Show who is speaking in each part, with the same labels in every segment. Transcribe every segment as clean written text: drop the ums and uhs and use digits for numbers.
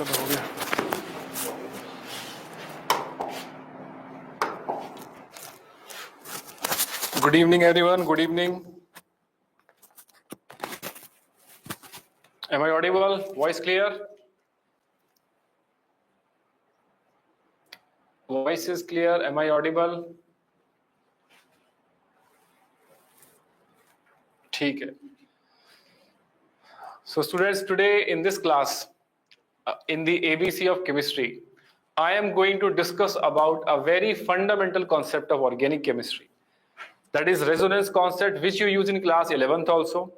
Speaker 1: चलो हो गया. Good evening, everyone. Good evening. Am I audible? Voice clear? Voice is clear. Am I audible? ठीक है. So students, today in this class, in the ABC of chemistry, I am going to discuss about a very fundamental concept of organic chemistry. That is resonance concept, which you use in class 11th also.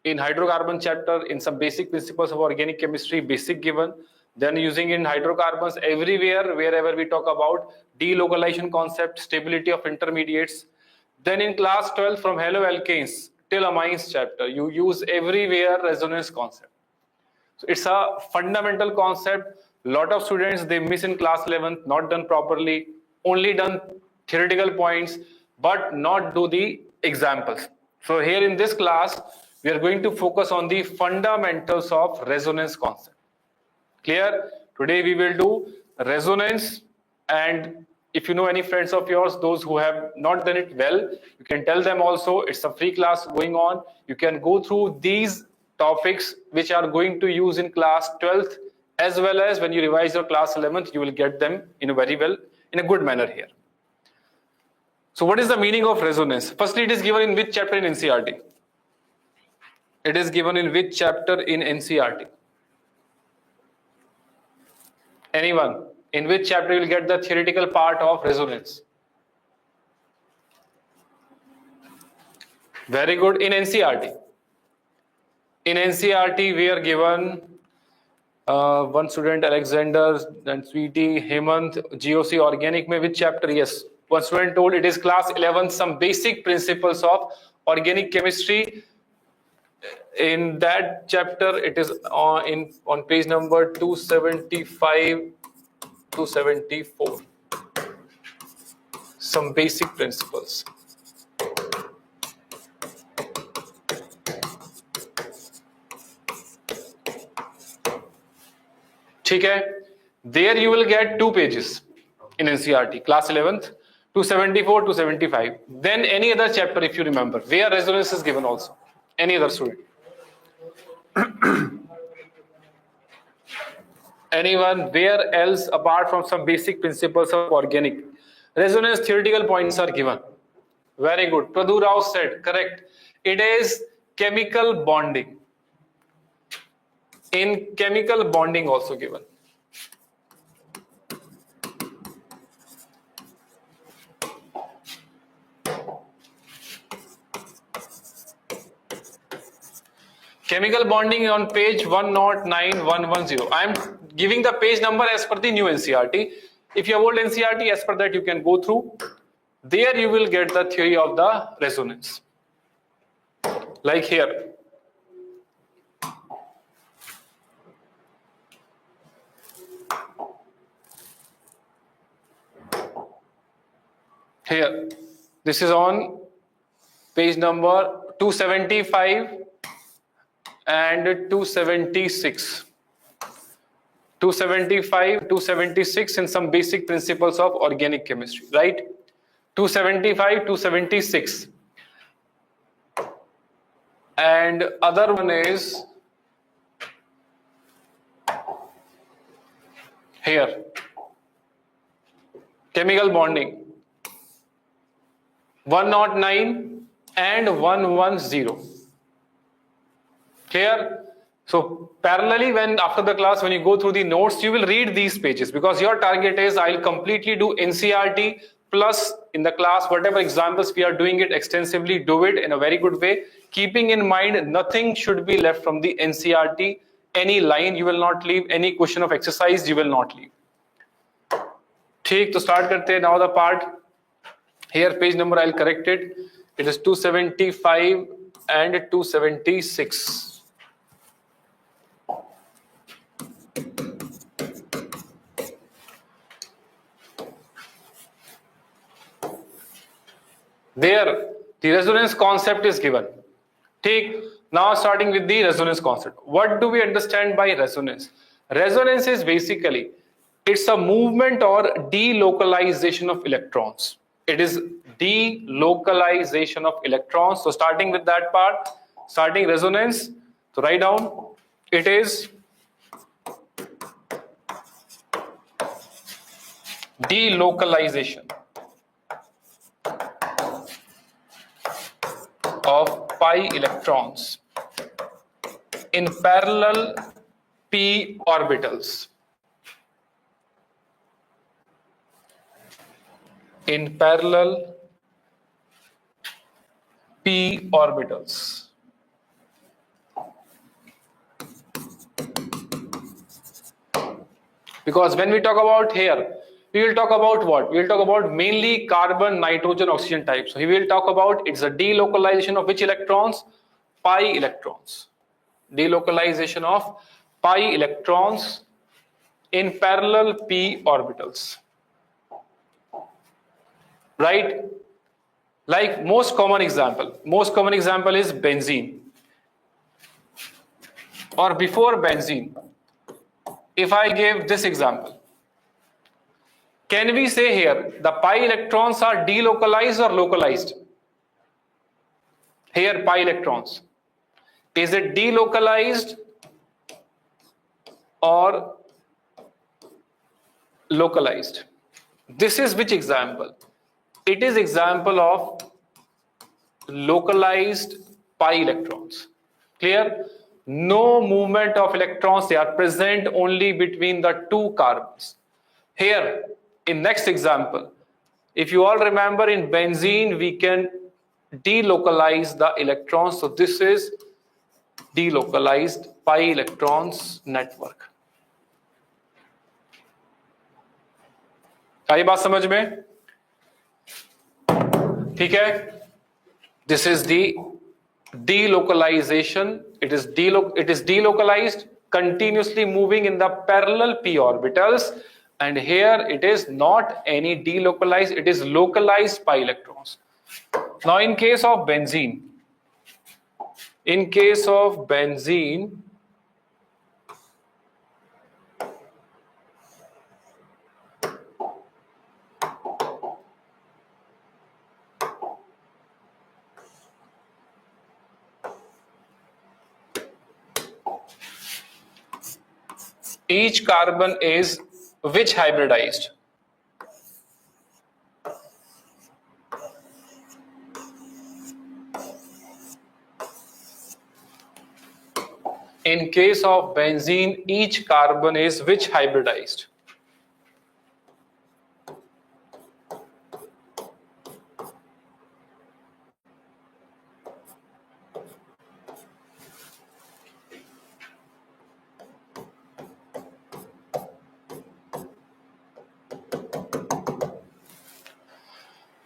Speaker 1: In hydrocarbon chapter, in some basic principles of organic chemistry, basic given. Then using in hydrocarbons everywhere, wherever we talk about delocalization concept, stability of intermediates. Then in class 12 from haloalkanes till amines chapter, you use everywhere resonance concept. So it's a fundamental concept. Lot of students, they miss in class 11th, not done properly, only done theoretical points, but not do the examples. So here in this class, we are going to focus on the fundamentals of resonance concept. Clear? Today we will do resonance, and if you know any friends of yours, those who have not done it well, you can tell them also. It's a free class going on. You can go through these topics which are going to use in class 12th, as well as when you revise your class 11th, you will get them in a very well, in a good manner here. So what is the meaning of resonance? Firstly, it is given in which chapter in NCERT? It is given in which chapter in NCERT? Anyone? In which chapter you will get the theoretical part of resonance? Very good. In NCERT. In NCERT, we are given one student, Alexander, and Sweetie, Hemant, GOC organic में which chapter? Yes. One student told it is class 11, some basic principles of organic chemistry. In that chapter, it is on page number 275 to 74. Some basic principles. ठीक है? There you will get 2 pages in NCERT, class 11th, 274 to 75. Then any other chapter, if you remember, where resonance is given also. Any other student? Anyone? Where else apart from some basic principles of organic resonance theoretical points are given? Very good. Pradhu Rao said correct. It is chemical bonding. In chemical bonding also given. Chemical bonding on page 109110. I am giving the page number as per the new NCERT. If you have old NCERT, as per that you can go through. There you will get the theory of the resonance. Like here. Here. This is on page number 275 and 276. 275, 276 and some basic principles of organic chemistry, right? 275, 276. And other one is here. Chemical bonding. 109 and 110. Clear? So parallelly, when after the class, when you go through the notes, you will read these pages, because your target is I'll completely do NCERT plus in the class whatever examples we are doing it extensively, do it in a very good way, keeping in mind nothing should be left from the NCERT. Any line you will not leave, any question of exercise you will not leave. ठीक, तो start करते हैं now the part. Here page number I'll correct it. It is 275 and 276. There, the resonance concept is given. Take now starting with the resonance concept. What do we understand by resonance? Resonance is basically, it's a movement or delocalization of electrons. It is delocalization of electrons. So starting with that part, starting resonance, so write down, it is delocalization of pi electrons in parallel p orbitals. In parallel p orbitals. Because when we talk about here, we will talk about what? We will talk about mainly carbon, nitrogen, oxygen types. So we will talk about, it's a delocalization of which electrons? Pi electrons. Delocalization of pi electrons in parallel p orbitals. Right? Like most common example is benzene. Or before benzene, if I give this example, can we say here the pi electrons are delocalized or localized? Here pi electrons, is it delocalized or localized? This is which example? It is example of localized pi electrons. Clear? No movement of electrons, they are present only between the two carbons. Here, in next example, if you all remember, in benzene, we can delocalize the electrons. So this is delocalized pi electrons network. आई बात समझ में? ठीक है? This is the delocalization. It is delocalized, continuously moving in the parallel p orbitals, and here it is not any delocalized, it is localized pi electrons. Now in case of benzene, each carbon is which hybridized? In case of benzene, each carbon is which hybridized?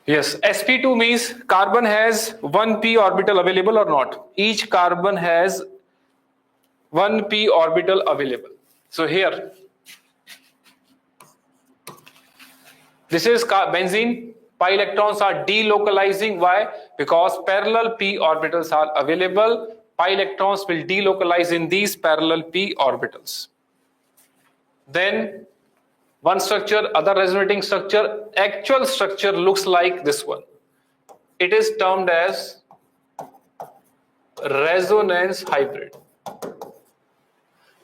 Speaker 1: Yes, sp2 means carbon has one p orbital available or not? Each carbon has one p orbital available. So here, this is benzene. Pi electrons are delocalizing. Why? Because parallel p orbitals are available. Pi electrons will delocalize in these parallel p orbitals. Then one structure, other resonating structure, actual structure looks like this one. It is termed as resonance hybrid.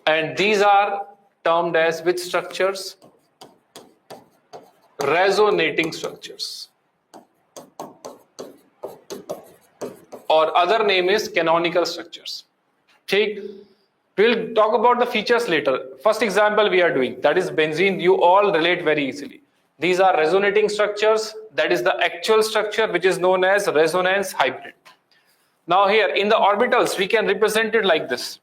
Speaker 1: And these are termed as which structures? Resonating structures. Or other name is canonical structures. Okay? We'll talk about the features later. First example we are doing, that is benzene. You all relate very easily. These are resonating structures. That is the actual structure which is known as resonance hybrid. Now here in the orbitals, we can represent it like this.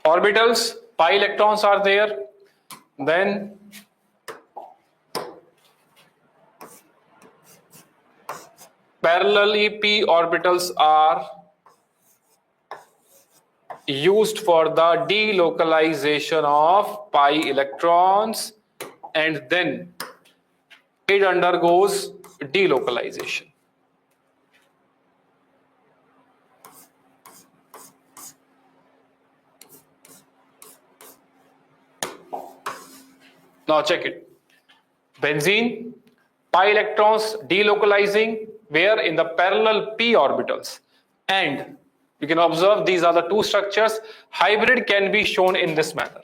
Speaker 1: Orbitals, pi electrons are there. Then parallelly p orbitals are used for the delocalization of pi electrons, and then it undergoes delocalization. Now check it. Benzene, pi electrons delocalizing where in the parallel p orbitals, and you can observe these are the two structures. Hybrid can be shown in this manner.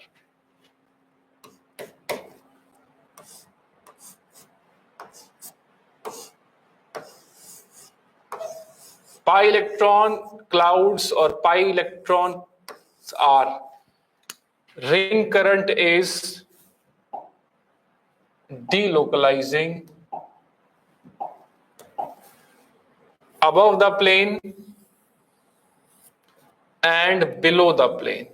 Speaker 1: Pi electron clouds or pi electrons are ring current is delocalizing above the plane and below the plane.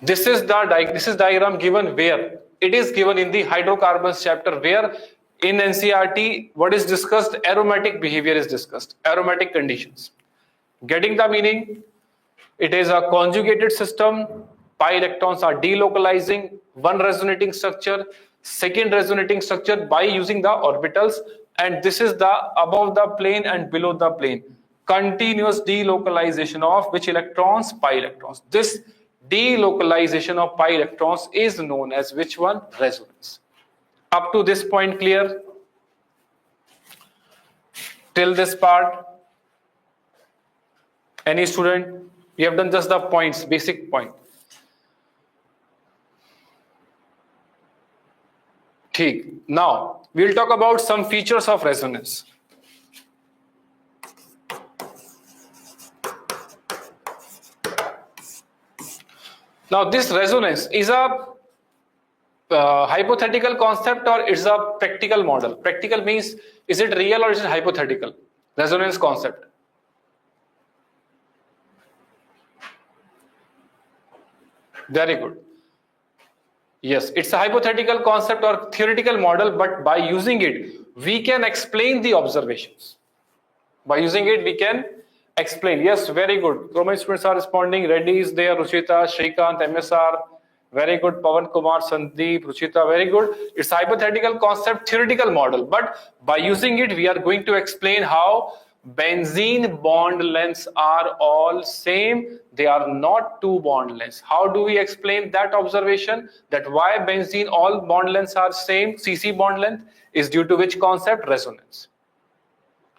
Speaker 1: This is diagram given where it is given in the hydrocarbons chapter, where in NCERT what is discussed, aromatic behavior is discussed, aromatic conditions. Getting the meaning? It is a conjugated system. Pi electrons are delocalizing one resonating structure, second resonating structure by using the orbitals, and this is the above the plane and below the plane. Continuous delocalization of which electrons? Pi electrons. This delocalization of pi electrons is known as which one? Resonance. Up to this point clear? Till this part? Any student? We have done just the points, basic point. Now we'll talk about some features of resonance. Now this resonance is a hypothetical concept or it's a practical model. Practical means is it real or is it hypothetical? Resonance concept. Very good. Yes, it's a hypothetical concept or theoretical model, but by using it, we can explain the observations. By using it, we can explain. Yes, very good. So many students are responding. Reddy is there, Ruchita, Shrikant, MSR. Very good. Pavan Kumar, Sandeep, Ruchita, very good. It's a hypothetical concept, theoretical model, but by using it, we are going to explain how benzene bond lengths are all same. They are not two bond lengths. How do we explain that observation? That why benzene all bond lengths are same, CC bond length is due to which concept? Resonance.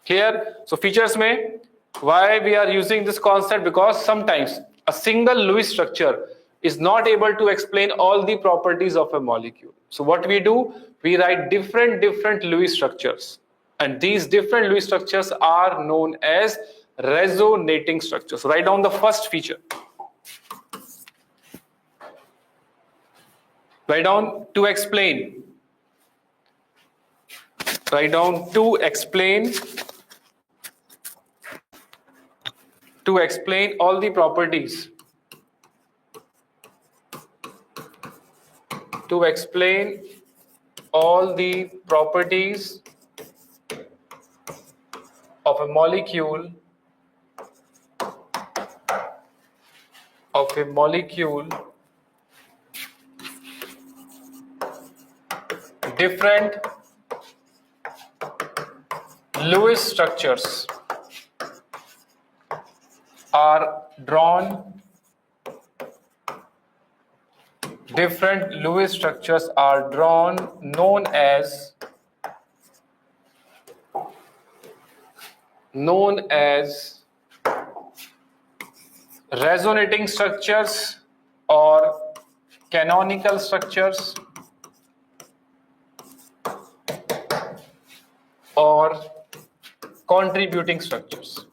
Speaker 1: Here, so features may, why we are using this concept? Because sometimes a single Lewis structure is not able to explain all the properties of a molecule. So what we do, we write different Lewis structures. And these different Lewis structures are known as resonating structures. Write down the first feature. Write down to explain. Write down to explain. To explain all the properties. To explain all the properties of a molecule different Lewis structures are drawn. Different Lewis structures are drawn, known as resonating structures or canonical structures or contributing structures.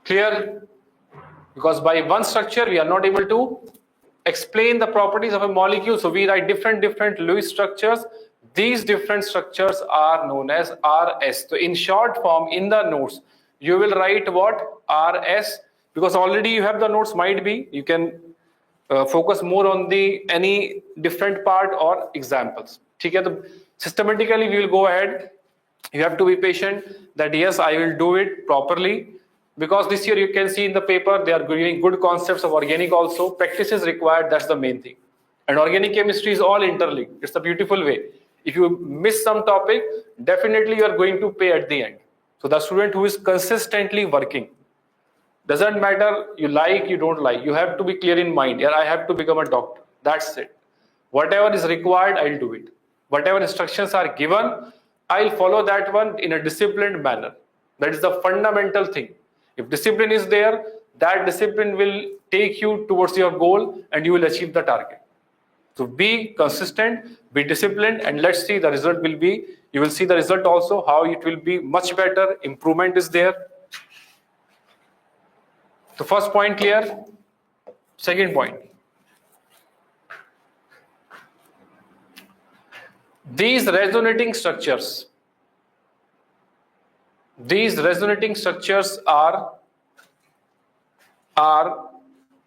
Speaker 1: Clear? Because by one structure we are not able to explain the properties of a molecule, so we write different Lewis structures. These different structures are known as RS. So in short form, in the notes, you will write what? RS, because already you have the notes, might be. You can focus more on the any different part or examples. Okay? Systematically, we will go ahead. You have to be patient that yes, I will do it properly, because this year you can see in the paper they are giving good concepts of organic also. Practice is required, that's the main thing. And organic chemistry is all interlinked. It's a beautiful way. If you miss some topic, definitely you are going to pay at the end. So the student who is consistently working, doesn't matter you like, you don't like, you have to be clear in mind. Yeah, I have to become a doctor. That's it. Whatever is required, I'll do it. Whatever instructions are given, I'll follow that one in a disciplined manner. That is the fundamental thing. If discipline is there, that discipline will take you towards your goal and you will achieve the target. So be consistent, be disciplined, and let's see the result will be. You will see the result also, how it will be much better. Improvement is there. So first point clear. Second point. These resonating structures are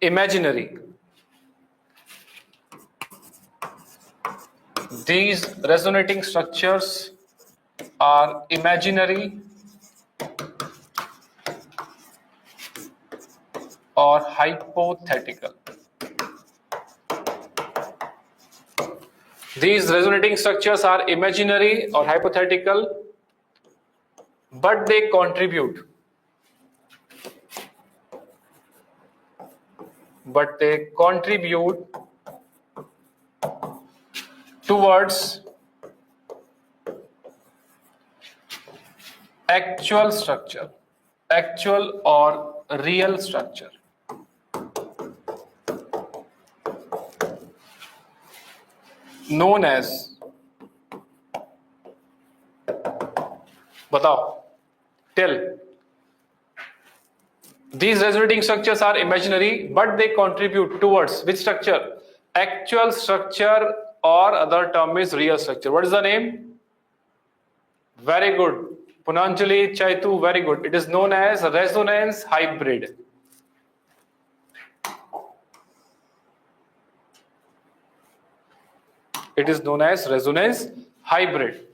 Speaker 1: imaginary. These resonating structures are imaginary or hypothetical. These resonating structures are imaginary or hypothetical, but they contribute. Towards actual structure, actual or real structure. Known as, batao, tell. These resonating structures are imaginary, but they contribute towards which structure? Actual structure, or other term is real structure. What is the name? Very good. Punanjali, Chaitu, very good. It is known as resonance hybrid. It is known as resonance hybrid.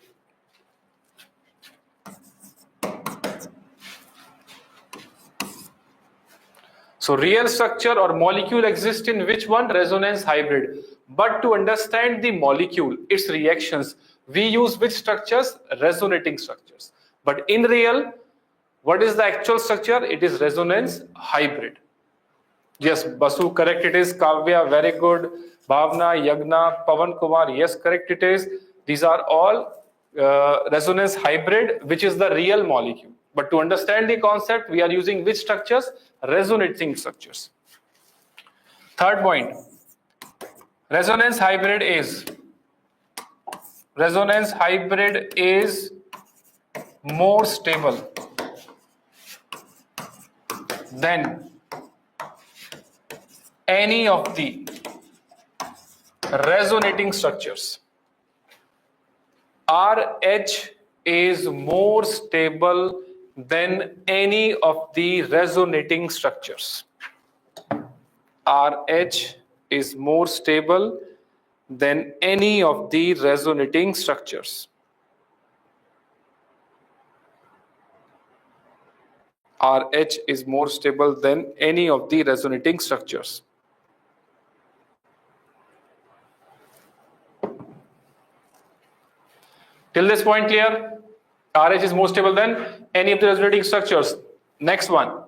Speaker 1: So real structure or molecule exists in which one? Resonance hybrid. But to understand the molecule, its reactions, we use which structures? Resonating structures. But in real, what is the actual structure? It is resonance hybrid. Yes, Basu, correct it is. Kavya, very good. Bhavna, Yagna, Pavan Kumar, yes, correct it is. These are all resonance hybrid, which is the real molecule. But to understand the concept, we are using which structures? Resonating structures. Third point. Resonance hybrid is more stable than any of the resonating structures. RH is more stable than any of the resonating structures. RH is more stable than any of the resonating structures. RH is more stable than any of the resonating structures. Till this point clear? RH is more stable than any of the resonating structures. Next one.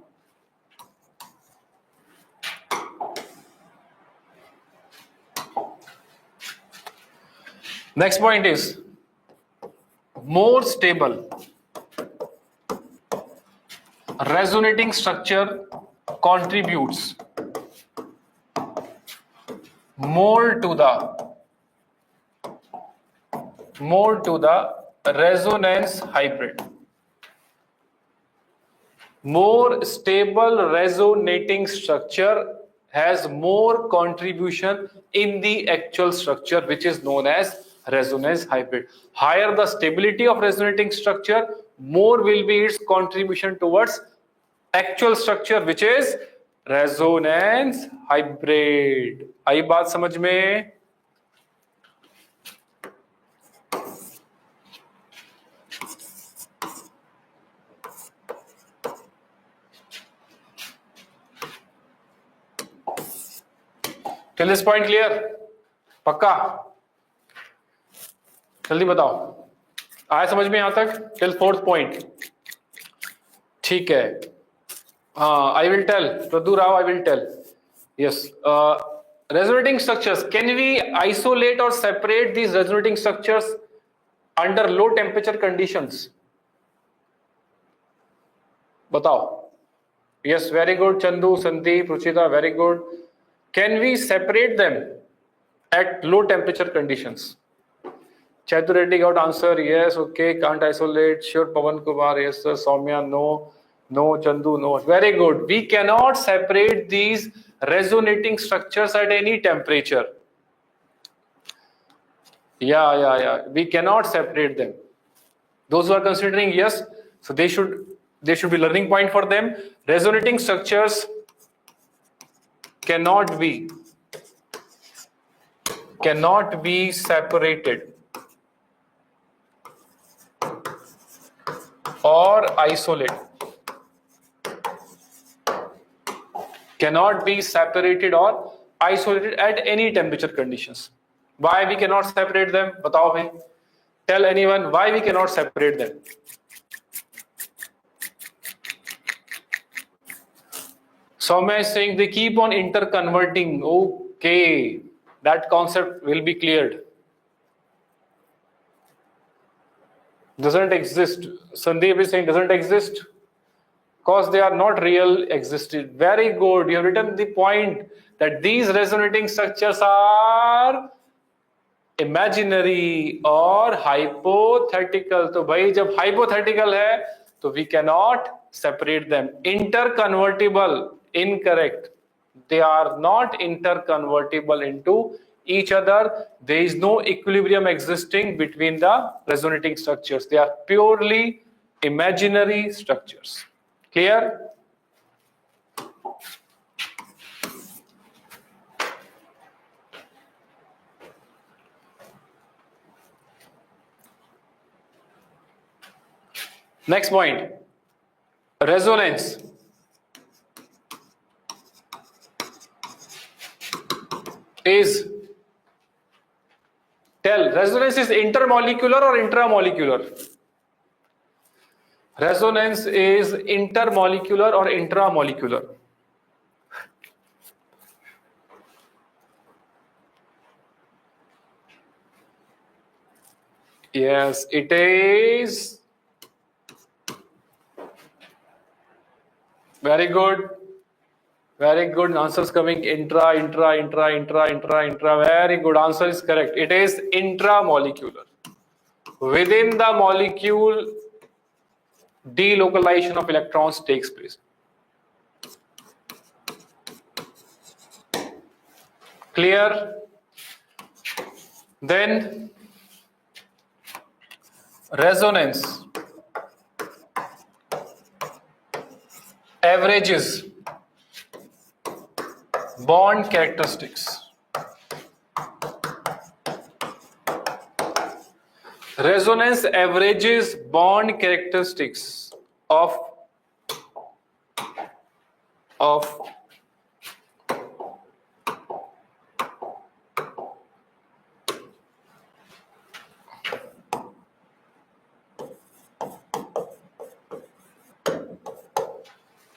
Speaker 1: Next point is more stable resonating structure contributes more to the resonance hybrid. More stable resonating structure has more contribution in the actual structure, which is known as resonance hybrid. Higher the stability of resonating structure, more will be its contribution towards actual structure, which is resonance hybrid. आई बात समझ में? Till this point clear? पक्का? जल्दी बताओ, आया समझ में यहां तक? टिल फोर्थ पॉइंट, ठीक है? हाँ, I will tell, Pradu Rao, I will tell. Yes. Resonating structures. Can we isolate or separate these resonating structures under low temperature conditions? बताओ. Yes, very good. Chandu, Sandeep, Ruchita, very good. Can we separate them at low temperature conditions? Chatur Reddy got answer. Yes. Okay. Can't isolate. Sure. Pavan Kumar. Yes, sir. Soumya. No. No. Chandu. No. Very good. We cannot separate these resonating structures at any temperature. Yeah. We cannot separate them. Those who are considering yes, so they should be learning point for them. Resonating structures cannot be separated or isolated. Cannot be separated or isolated at any temperature conditions. Why we cannot separate them? Batao bhai. Tell anyone why we cannot separate them. Soumya is saying they keep on interconverting. Okay, that concept will be cleared. Doesn't exist. Sandeep is saying doesn't exist because they are not real existed. Very good. You have written the point that these resonating structures are imaginary or hypothetical. तो भाई जब hypothetical है तो we cannot separate them. Interconvertible, incorrect. They are not interconvertible into each other. There is no equilibrium existing between the resonating structures. They are purely imaginary structures. Clear? Next point, resonance. Resonance is intermolecular or intramolecular? Resonance is intermolecular or intramolecular? Yes, it is. Very good. Very good. Answers coming intra. Very good. Answer is correct. It is intramolecular. Within the molecule, delocalization of electrons takes place. Clear? Then resonance averages bond characteristics. Resonance averages bond characteristics of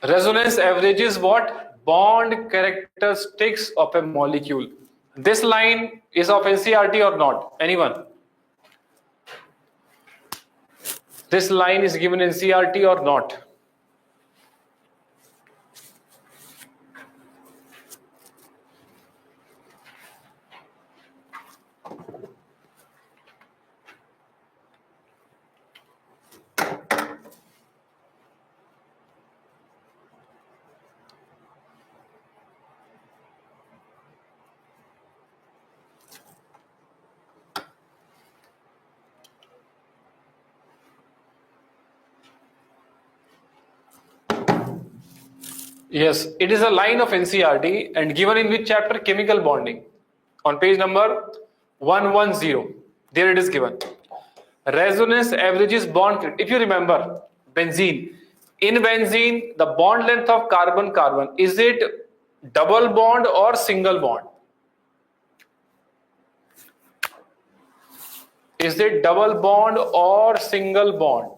Speaker 1: resonance averages what? Bond characteristics of a molecule. This line is of NCERT or not? Anyone? This line is given in NCERT or not? Yes, it is a line of NCERT and given in which chapter? Chemical bonding. On page number 110, there it is given. Resonance averages bond. If you remember, benzene. In benzene, the bond length of carbon-carbon, is it double bond or single bond? Is it double bond or single bond?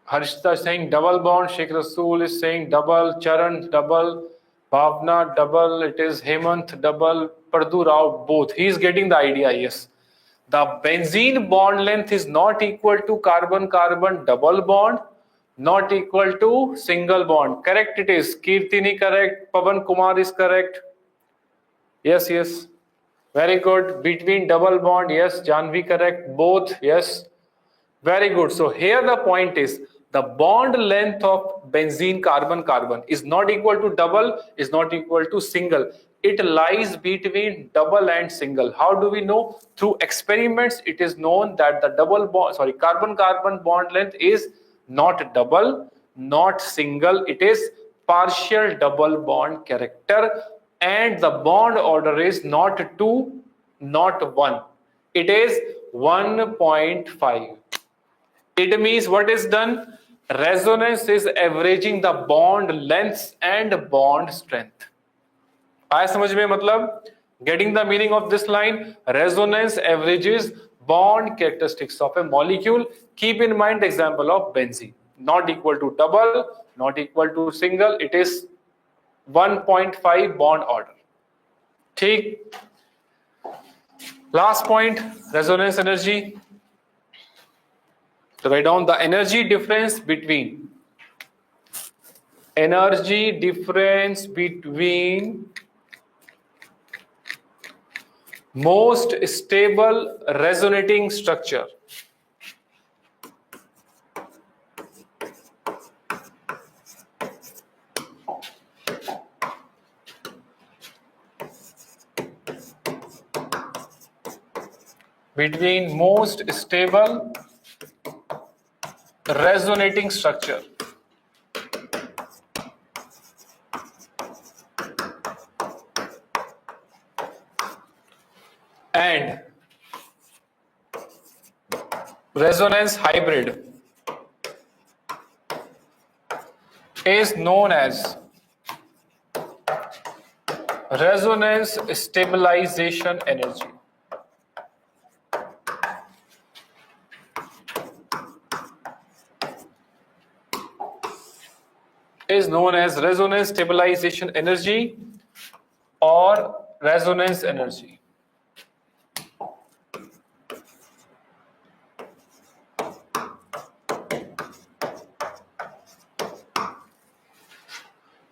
Speaker 1: Harshita is saying double bond. Sheikh Rasool is saying double. Charan double. Bhavna double. It is Hemant double. Pardu Rao both. He is getting the idea. Yes. The benzene bond length is not equal to carbon-carbon double bond, not equal to single bond. Correct it is. Kirtini correct. Pavan Kumar is correct. Yes, yes. Very good. Between double bond, yes. Janvi correct. Both, yes. Very good. So here the point is the bond length of benzene carbon-carbon is not equal to double, is not equal to single. It lies between double and single. How do we know? Through experiments, it is known that the carbon-carbon bond length is not double, not single. It is partial double bond character, and the bond order is not 2, not 1. It is 1.5. It means what is done? Resonance is averaging the bond lengths and bond strength. आया समझ में मतलब? Getting the meaning of this line, resonance averages bond characteristics of a molecule. Keep in mind the example of benzene. Not equal to double, not equal to single. It is 1.5 bond order. ठीक. Last point, resonance energy. So write down the energy difference between most stable resonating structure resonating structure and resonance hybrid is known as resonance stabilization energy. Is known as resonance stabilization energy or resonance energy.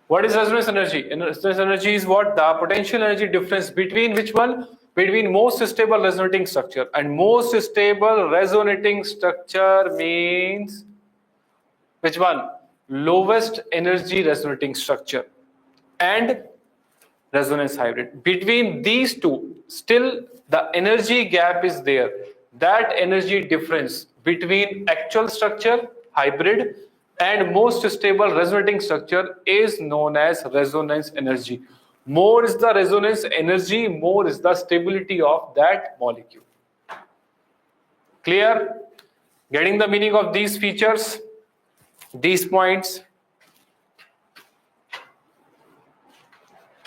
Speaker 1: What is resonance energy? Resonance energy is what? The potential energy difference between which one? Between most stable resonating structure. And most stable resonating structure means which one? Lowest energy resonating structure and resonance hybrid. Between these two, still the energy gap is there. That energy difference between actual structure, hybrid, and most stable resonating structure is known as resonance energy. More is the resonance energy, more is the stability of that molecule. Clear? Getting the meaning of these features, these points?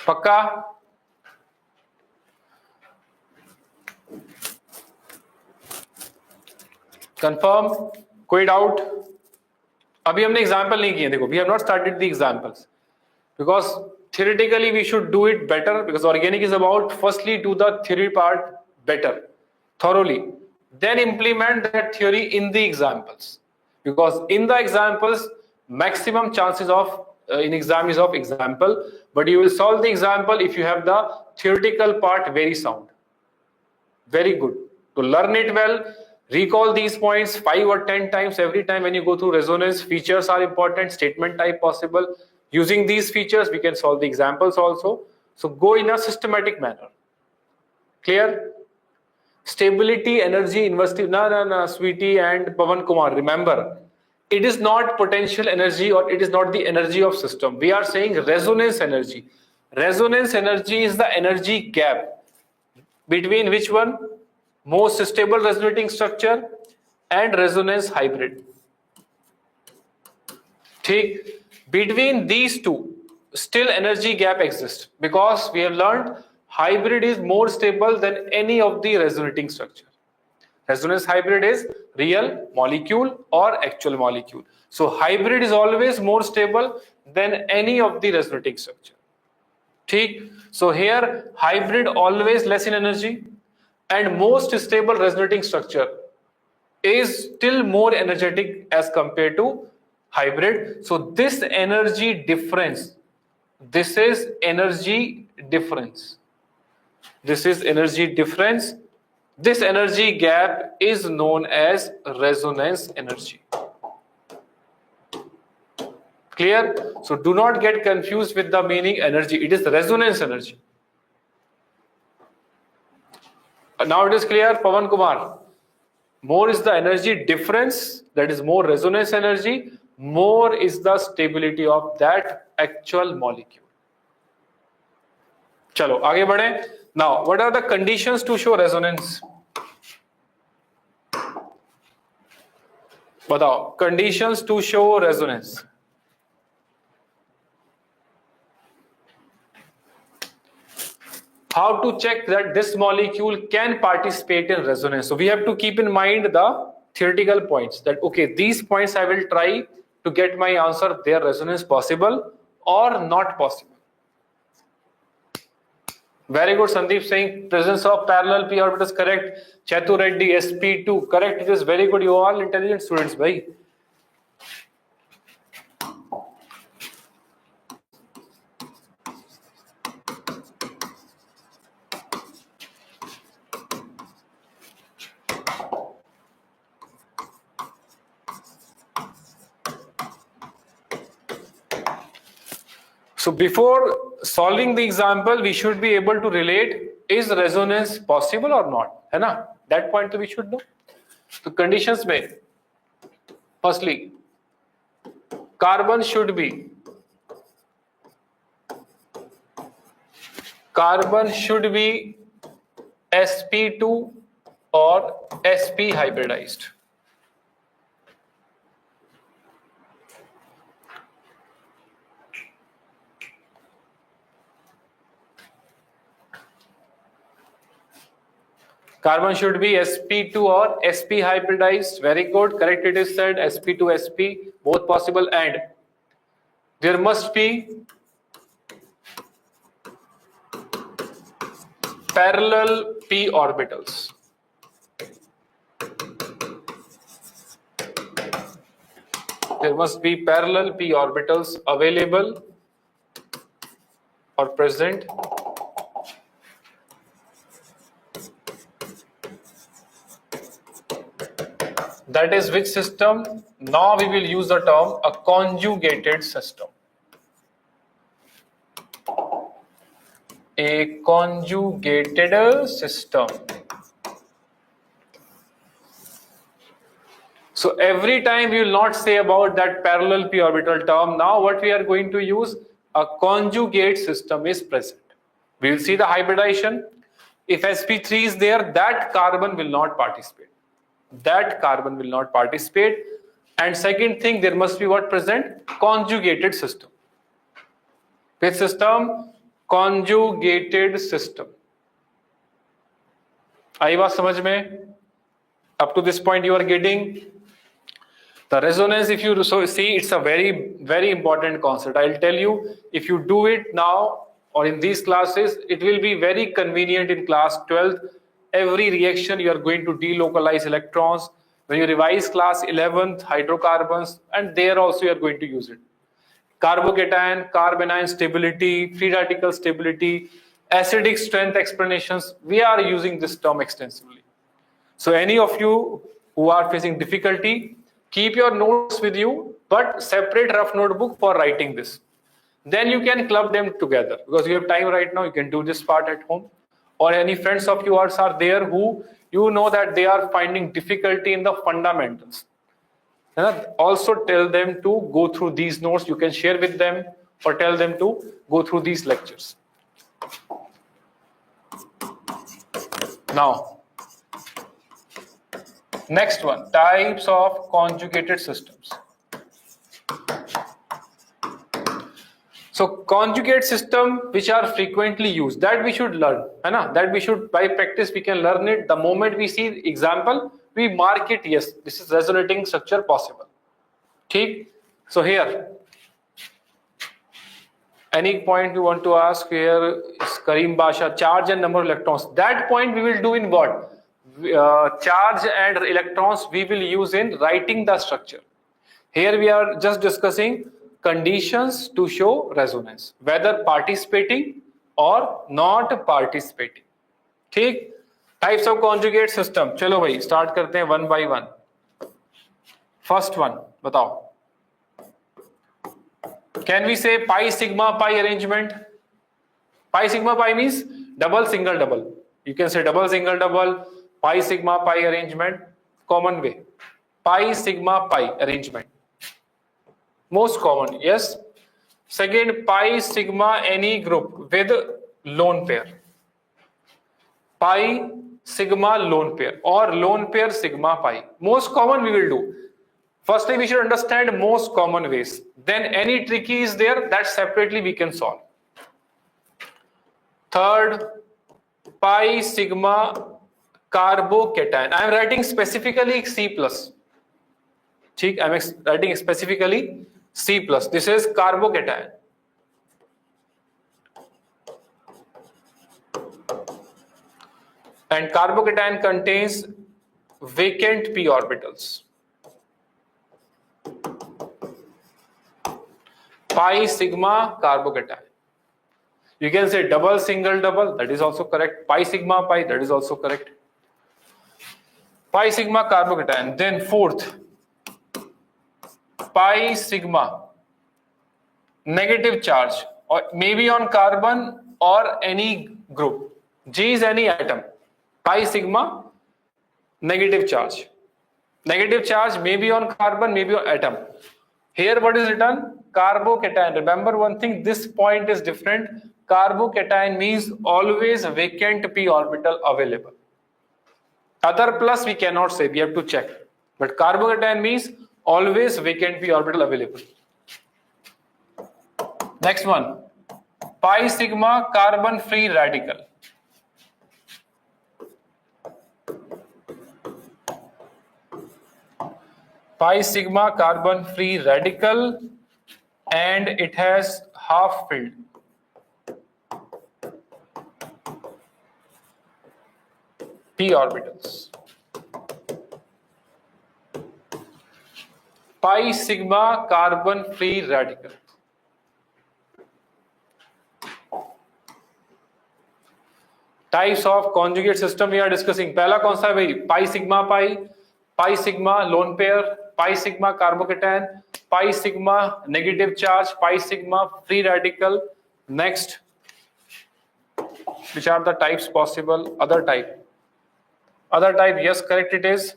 Speaker 1: पक्का? Confirm? कोई doubt? अभी हमने example नहीं किए. देखो, we have not started the examples because theoretically we should do it better, because organic is about firstly do the theory part better, thoroughly, then implement that theory in the examples, because in the examples maximum chances of in exam is of example, but you will solve the example if you have the theoretical part very sound, very good. To learn it well, recall these points 5 or 10 times. Every time when you go through resonance, features are important, statement type possible. Using these features we can solve the examples also. So go in a systematic manner. Clear? Stability, energy, inversity. No, Sweetie and Pavan Kumar, remember, it is not potential energy or it is not the energy of system. We are saying resonance energy. Resonance energy is the energy gap between which one? Most stable resonating structure and resonance hybrid. ठीक, between these two still energy gap exists because we have learned hybrid is more stable than any of the resonating structure. Resonance hybrid is real molecule or actual molecule. So hybrid is always more stable than any of the resonating structure. ठीक, so here hybrid always less in energy and most stable resonating structure is still more energetic as compared to hybrid. So this energy difference, this is energy difference. This is energy difference. This energy gap is known as resonance energy. Clear? So do not get confused with the meaning energy. It is resonance energy. Now it is clear, Pavan Kumar. More is the energy difference, that is more resonance energy, more is the stability of that actual molecule. चलो आगे बढ़े. Now, what are the conditions to show resonance? बताओ, conditions to show resonance. How to check that this molecule can participate in resonance? So we have to keep in mind the theoretical points that, okay, these points I will try to get my answer, their resonance possible or not possible. Very good, Sandeep saying presence of parallel p orbitals correct. Chetu Reddy sp2 correct. It is very good. You all intelligent students, bhai. So before solving the example, we should be able to relate, is resonance possible or not? है ना? That point we should know. So conditions में, firstly, carbon should be sp2 or sp hybridized. Carbon should be sp2 or sp hybridized. Very good, correct. It is said sp2 sp, both possible, and there must be parallel p orbitals. There must be parallel p orbitals available or present. That is which system? Now we will use the term a conjugated system. A conjugated system. So every time we will not say about that parallel p orbital term. Now what we are going to use, a conjugate system is present. We will see the hybridization. If sp3 is there, that carbon will not participate. That carbon will not participate. And second thing, there must be what present? Conjugated system. Which system? Conjugated system. आई बात समझ में? Up to this point you are getting the resonance. If you so see, it's a very important concept. I'll tell you, if you do it now or in these classes, it will be very convenient in class 12th. Every reaction you are going to delocalize electrons. When you revise class 11th, hydrocarbons, and there also you are going to use it. Carbocation, carbanion stability, free radical stability, acidic strength explanations, we are using this term extensively. So any of you who are facing difficulty, keep your notes with you, but separate rough notebook for writing this. Then you can club them together because you have time right now. You can do this part at home. Or any friends of yours are there who you know that they are finding difficulty in the fundamentals. Also tell them to go through these notes. You can share with them or tell them to go through these lectures. Now, next one, types of conjugated systems. So conjugate system which are frequently used, that we should learn, है ना? That we should, by practice we can learn it. The moment we see example, we mark it, yes, this is resonating structure possible. ठीक? So here, any point you want to ask here is Karim Basha, charge and number of electrons. That point we will do in what? Charge and electrons we will use in writing the structure. Here we are just discussing conditions to show resonance, whether participating or not participating. ठीक? Types of conjugate system. चलो भाई start करते हैं one by one. First one, बताओ. Can we say pi sigma pi arrangement? Pi sigma pi means double single double. You can say double single double, pi sigma pi arrangement, common way. Pi sigma pi arrangement. Most common, yes. Second, pi sigma any group with lone pair. Pi sigma lone pair or lone pair sigma pi. Most common we will do. Firstly, we should understand most common ways. Then any tricky is there, that separately we can solve. Third, pi sigma carbocation. I am writing specifically C plus. I am writing specifically C plus. This is carbocation. And carbocation contains vacant p orbitals. Pi sigma carbocation. You can say double single double, that is also correct. Pi sigma pi, that is also correct. Pi sigma carbocation. Then fourth, pi sigma negative charge, or maybe on carbon or any group. G is any atom. Pi sigma negative charge. Negative charge may be on carbon, maybe on atom. Here what is written? Carbocation. Remember one thing, this point is different. Carbocation means always vacant p orbital available. Other plus we cannot say, we have to check. But carbocation means always vacant p orbital available. Next one, pi sigma carbon free radical. Pi sigma carbon free radical, and it has half filled. P orbitals. Pi sigma carbon free radical. Types of conjugate system we are discussing. पहला कौन सा है भाई? Pi sigma pi, pi sigma lone pair, pi sigma carbocation, pi sigma negative charge, pi sigma free radical. Next, which are the types possible? Other type. Other type, yes, correct it is.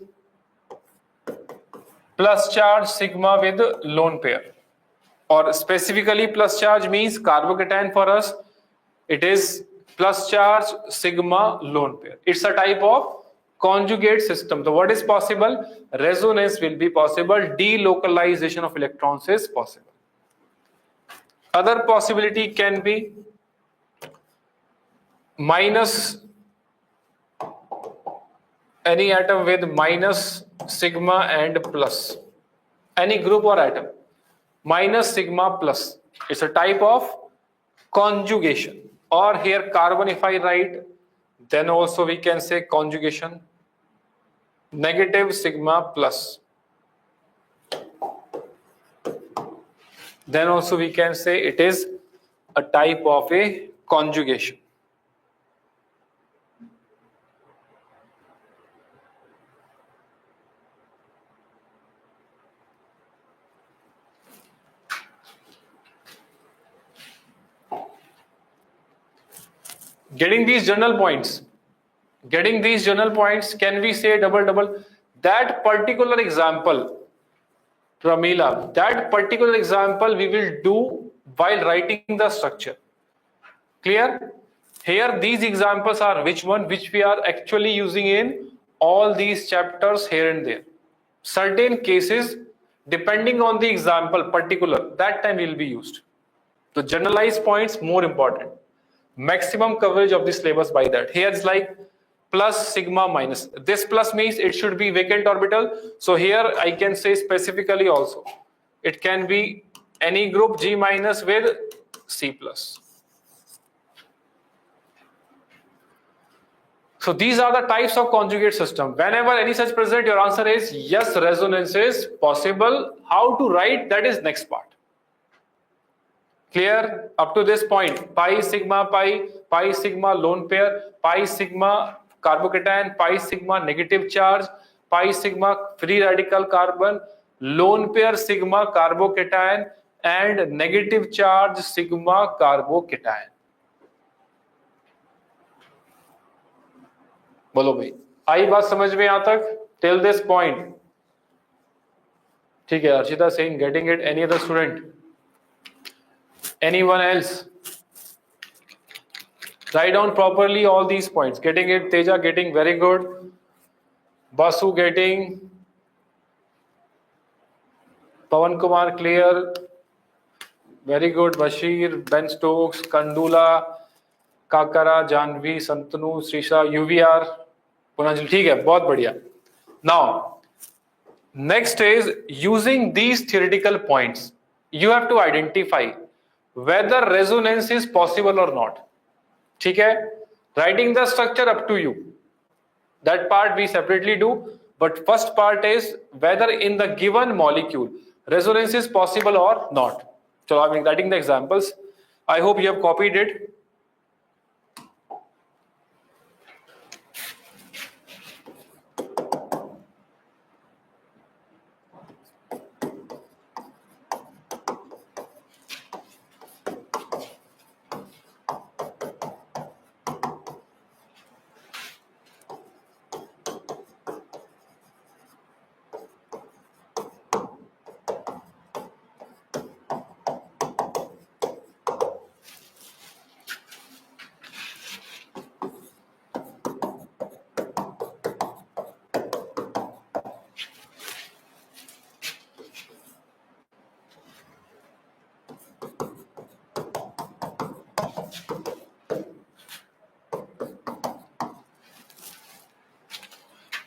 Speaker 1: Plus charge sigma with lone pair. Or specifically plus charge means carbocation for us. It is plus charge sigma lone pair. It's a type of conjugate system. So what is possible? Resonance will be possible. Delocalization of electrons is possible. Other possibility can be minus any atom with minus sigma and plus. Any group or atom. Minus sigma plus. It's a type of conjugation. Or here carbon if I write, then also we can say conjugation. Negative sigma plus. Then also we can say it is a type of a conjugation. Getting these general points, can we say double? That particular example, Pramila, that particular example we will do while writing the structure. Clear? Here these examples are which one? Which we are actually using in all these chapters here and there. Certain cases, depending on the example particular, that time will be used. So generalized points more important. Maximum coverage of the syllabus by that. Here it's like plus sigma minus. This plus means it should be vacant orbital. So here I can say specifically also. It can be any group G minus with C plus. So these are the types of conjugate system. Whenever any such present, your answer is yes, resonance is possible. How to write, that is next part. Clear up to this point? Pi sigma lone pair, pi sigma carbocation, pi sigma negative charge, pi sigma free radical carbon, lone pair sigma carbocation and negative charge sigma carbocation. बोलो भाई, आई बात समझ में यहां तक? Till this point ठीक है? Archita Singh, getting it? Any other student? Anyone else? Write down properly all these points. Getting it? Teja getting, very good. Basu getting. Pawan Kumar clear. Very good. Bashir, Ben Stokes, Kandula, Kakara, Janvi, Santanu, Srisha, UVR, Punanjali. ठीक है, बहुत बढ़िया. Now, next is using these theoretical points. You have to identify whether resonance is possible or not. ठीक है? Writing the structure up to you. That part we separately do. But first part is whether in the given molecule resonance is possible or not. So I'm writing the examples. I hope you have copied it.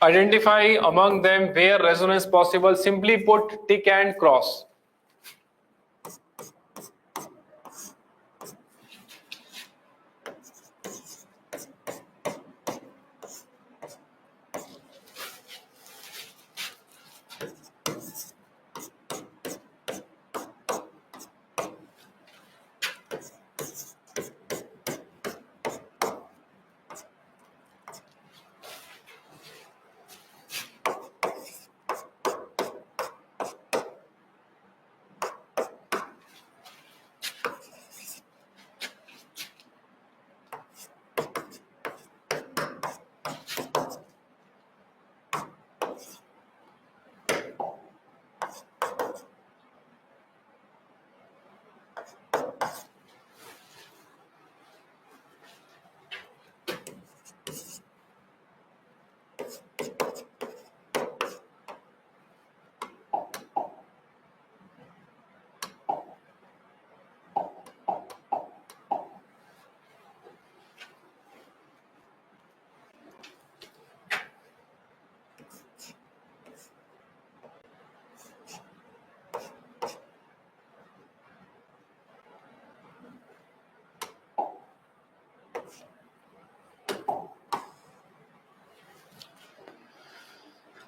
Speaker 1: Identify among them where resonance possible. Simply put, tick and cross.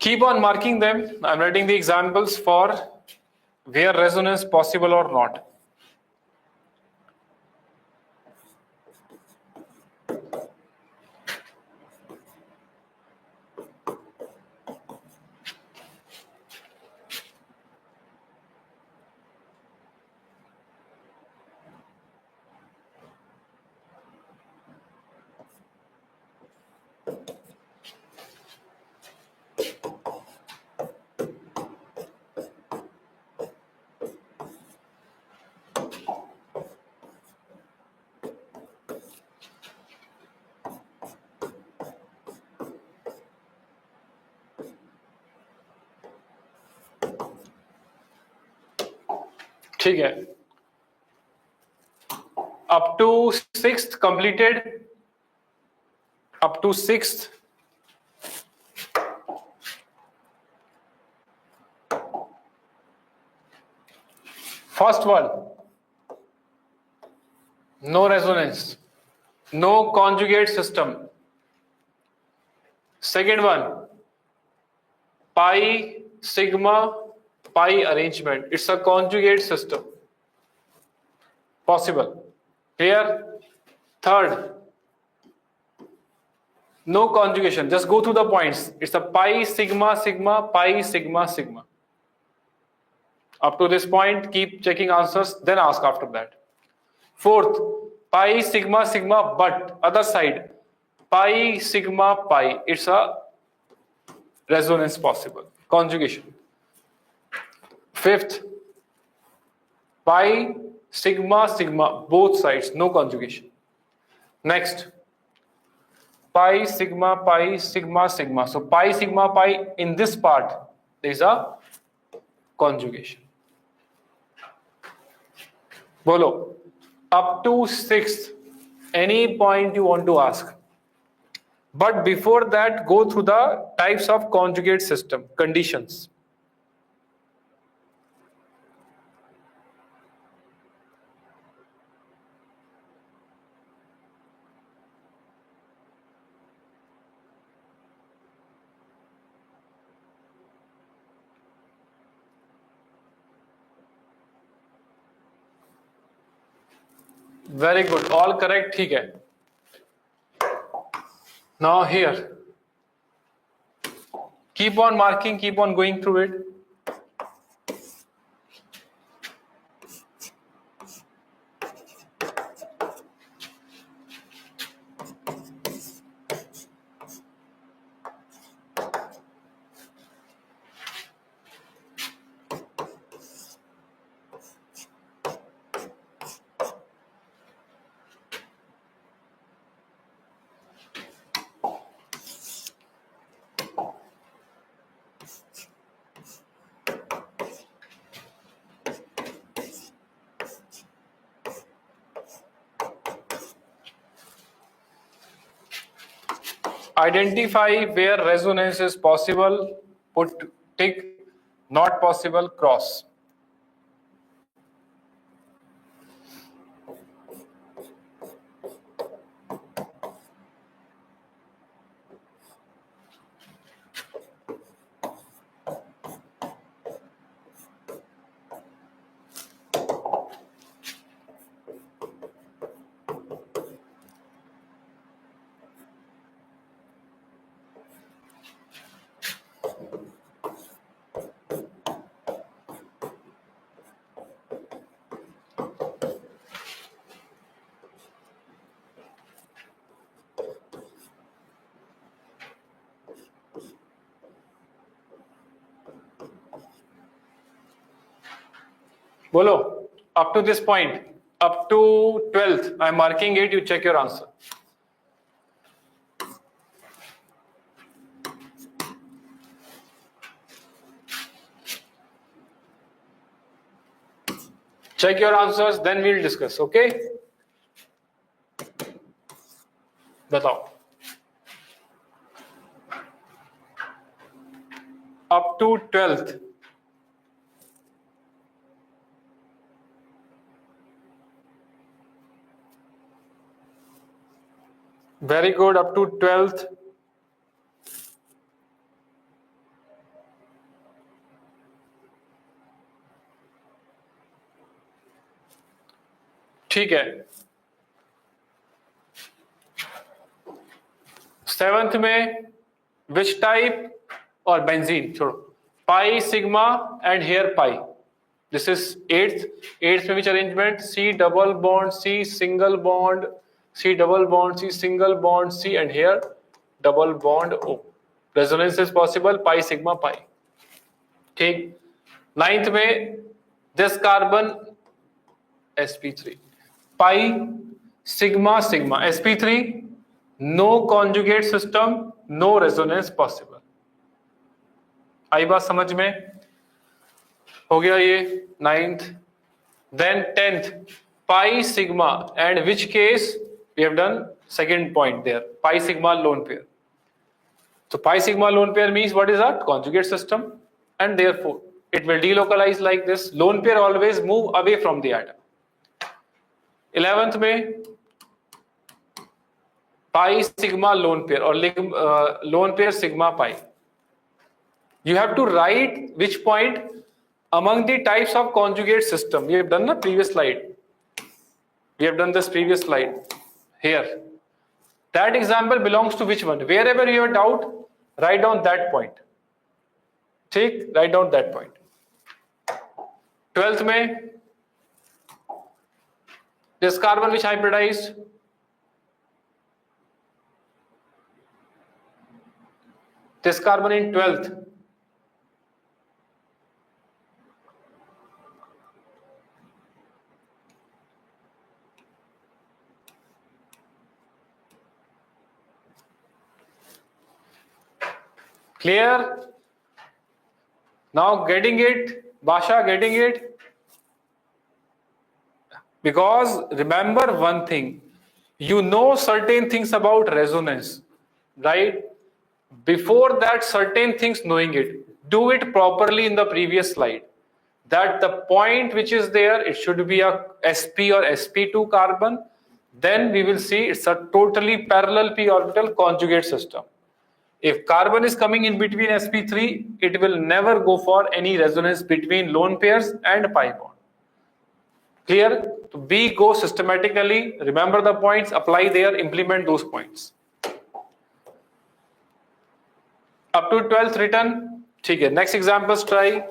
Speaker 1: Keep on marking them. I'm writing the examples for where resonance possible or not. ठीक है. up to 6th completed, up to 6th. First one, no resonance, no conjugate system. Second one, pi sigma pi arrangement, it's a conjugate system, possible. Clear? Third, no conjugation, just go through the points. It's a pi sigma sigma pi sigma sigma. Up to this point, keep checking answers, then ask after that. Fourth, pi sigma sigma, but other side, pi sigma pi, it's a resonance possible, conjugation. Fifth, pi sigma sigma, both sides, no conjugation. Next, pi sigma pi sigma sigma. So pi sigma pi, in this part there is a conjugation. Bolo, up to 6th, any point you want to ask. But before that, go through the types of conjugate system, conditions. Very good, all correct, ठीक है. Now here, keep on marking, keep on going through it. Identify where resonance is possible, put tick, not possible, cross. Bolo, up to this point, up to 12th, I'm marking it, you check your answer. Check your answers, then we'll discuss, okay? बताओ. Up to 12th. Very good, up to 12th. ठीक है. 7th में which type और benzene छोड़ो, pi sigma and here pi. This is 8th. 8th में which arrangement? C double bond C single bond C double bond C single bond C and here double bond O. Resonance is possible, pi sigma pi. ठीक. 9th में this carbon sp3, pi sigma sigma, sp3, no conjugate system, no resonance possible. आई बात समझ में? हो गया ये 9th. Then 10th, pi sigma, and which case we have done second point there, pi sigma lone pair. So pi sigma lone pair means what is that? Conjugate system, and therefore it will delocalize like this. Lone pair always move away from the atom. 11th में pi sigma lone pair or lone pair sigma pi. You have to write which point among the types of conjugate system. We have done the previous slide. We have done this previous slide here. That example belongs to which one? Wherever you have doubt, write down that point. Take, write down that point. 12th में this carbon which hybridized, this carbon in 12th, clear? Now getting it, Basha, getting it? Because remember one thing, you know certain things about resonance, right? Before that, certain things knowing it, do it properly in the previous slide. That the point which is there, it should be a sp or sp2 carbon. Then we will see it's a totally parallel p orbital conjugate system. If carbon is coming in between sp3, it will never go for any resonance between lone pairs and pi bond. Clear? So we go systematically, remember the points, apply there, implement those points. Up to 12th written. ठीक है, next examples try.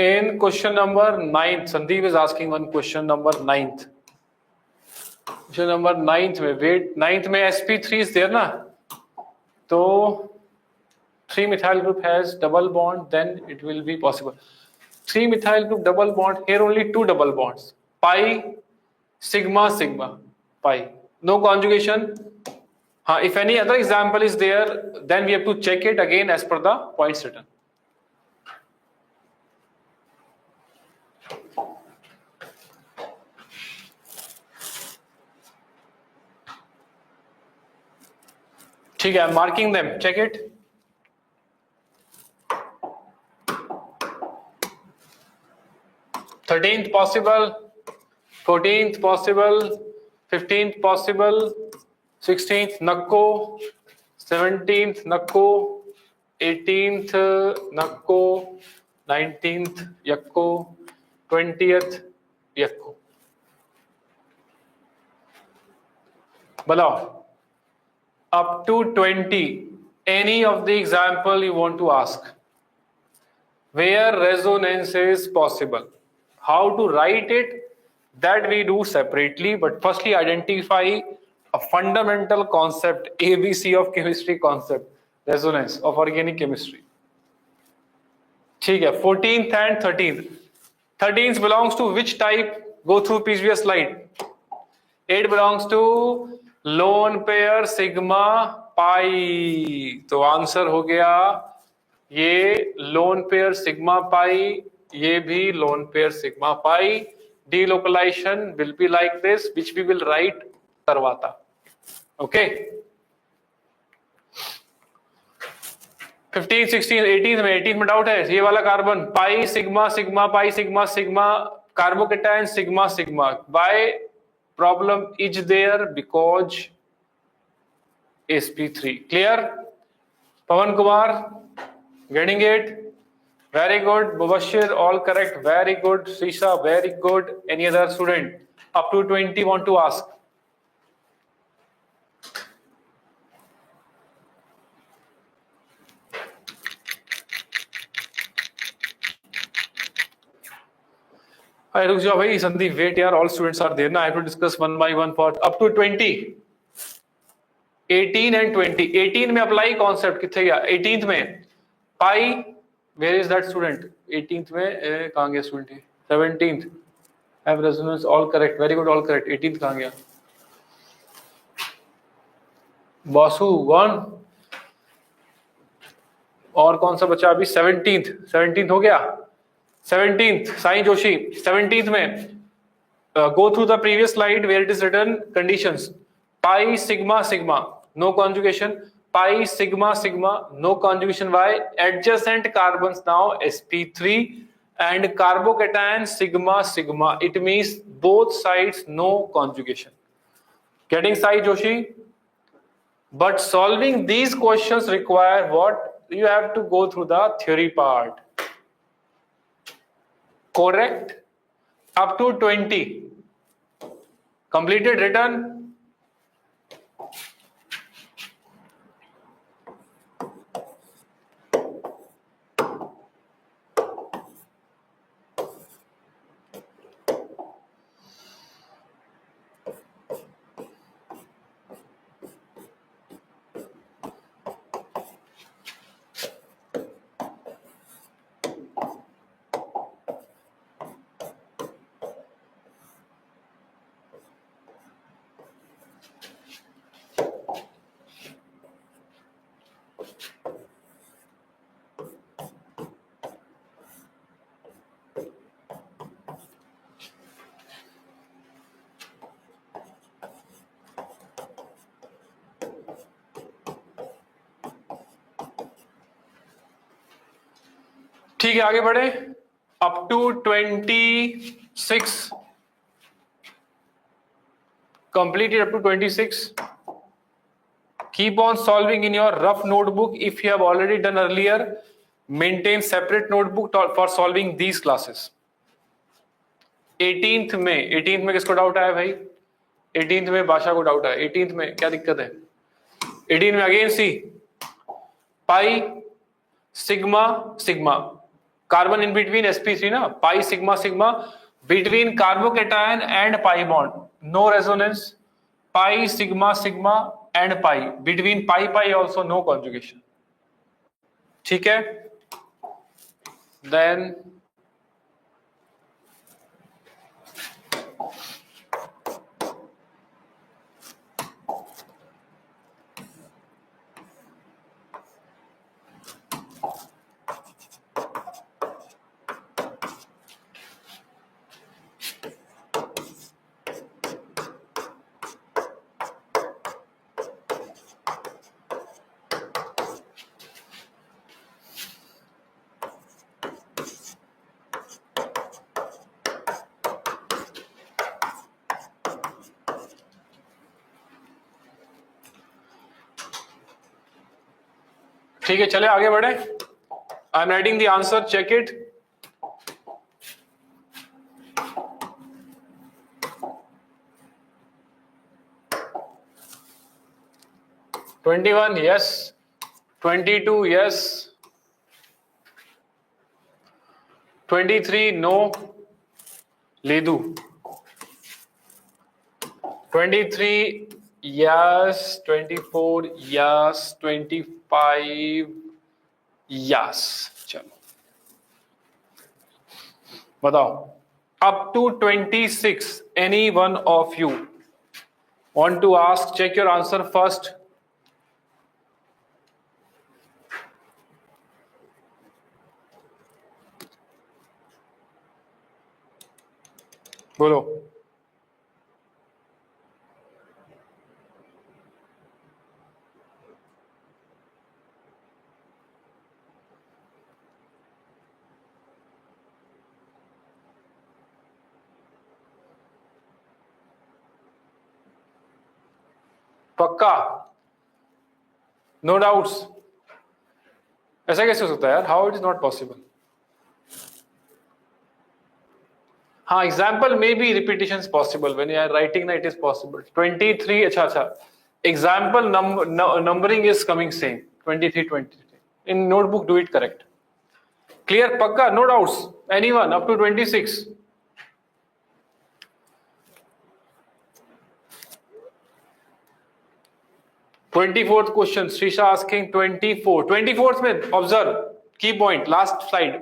Speaker 1: In question number 9th, Sandeep is asking one question number 9th. Question number 9th में wait 9th में sp3 is there ना, तो 3 methyl group has double bond, then it will be possible. 3 methyl group double bond, here only 2 double bonds, pi sigma sigma pi, no conjugation. If any other example is there, then we have to check it again as per the points written. ठीक है, I'm marking them, check it. Thirteenth possible, 14th possible, 15th possible, 16th nakko, 17th nakko, 18th nakko, 19th yakko, 20th yakko. बताओ, up to 20, any of the example you want to ask, where resonance is possible. How to write it, that we do separately, but firstly identify a fundamental concept, ABC of chemistry concept, resonance of organic chemistry. ठीक है, 14th and 13th. 13th belongs to which type? Go through previous slide. It belongs to lone pair sigma pi. तो answer हो गया ये lone pair sigma pi, ये भी lone pair sigma pi. Delocalization will be like this, which we will write tarvata. Okay. 15, 16, 18 में doubt है, ये वाला carbon pi sigma sigma pi sigma sigma carbocation sigma sigma. Why problem is there? Because sp3. Clear? Pawan Kumar, getting it? Very good. Mubashir, all correct. Very good. Srisha, very good. Any other student up to 20 want to ask? I रुक जाओ भाई Sandeep, wait यार, all students are there ना. I have to discuss one by one for up to 20. 18 and 20. 18 में apply concept किथे गया? 18th में pi, where is that student? 18th में कहाँ गया student? 17th have resonance, all correct, very good, all correct. 18th कहाँ गया? बासु 1. और कौन सा बचा अभी? 17th हो गया. 17th साई जोशी. 17th में go through the previous slide where it is written conditions. Pi sigma sigma no conjugation, pi sigma sigma no conjugation. Why? Adjacent carbons now sp3 and carbocation sigma sigma, it means both sides no conjugation. Getting Sai Joshi? But solving these questions require what? You have to go through the theory part. Correct? Up to 20. Completed written? ठीक है, आगे बढ़े. Up to 26 completed. Up to 26. Keep on solving in your rough notebook. If you have already done earlier, maintain separate notebook for solving these classes. 18th में किसको doubt आया भाई? 18th में बादशाह को डाउट आया. 18th में क्या दिक्कत है? 18th में again C pi sigma sigma carbon in between sp3 ना, pi sigma sigma between carbocation and pi bond, no resonance. Pi sigma sigma and pi between pi pi also no conjugation. ठीक है? Then ठीक है, चले आगे बढ़े. I am writing the answer, check it. $21 yes, $22 yes, $23 no, Lidu. $23 yes, $24 yes, $25 yes. चलो बताओ. Up to 26, any one of you want to ask? Check your answer first. बोलो. पक्का, नो डाउट्स? ऐसा कैसे हो सकता है यार? How it is not possible? हाँ, एग्जाम्पल में भी repetition possible, when you are writing ना इट इज पॉसिबल. 23, अच्छा, example numbering is coming same. 23 in notebook, do it correct. Clear? पक्का, no doubts? Anyone up to 26? Twenty-fourth question, Srisha asking 24. 24th में observe, key point, last slide.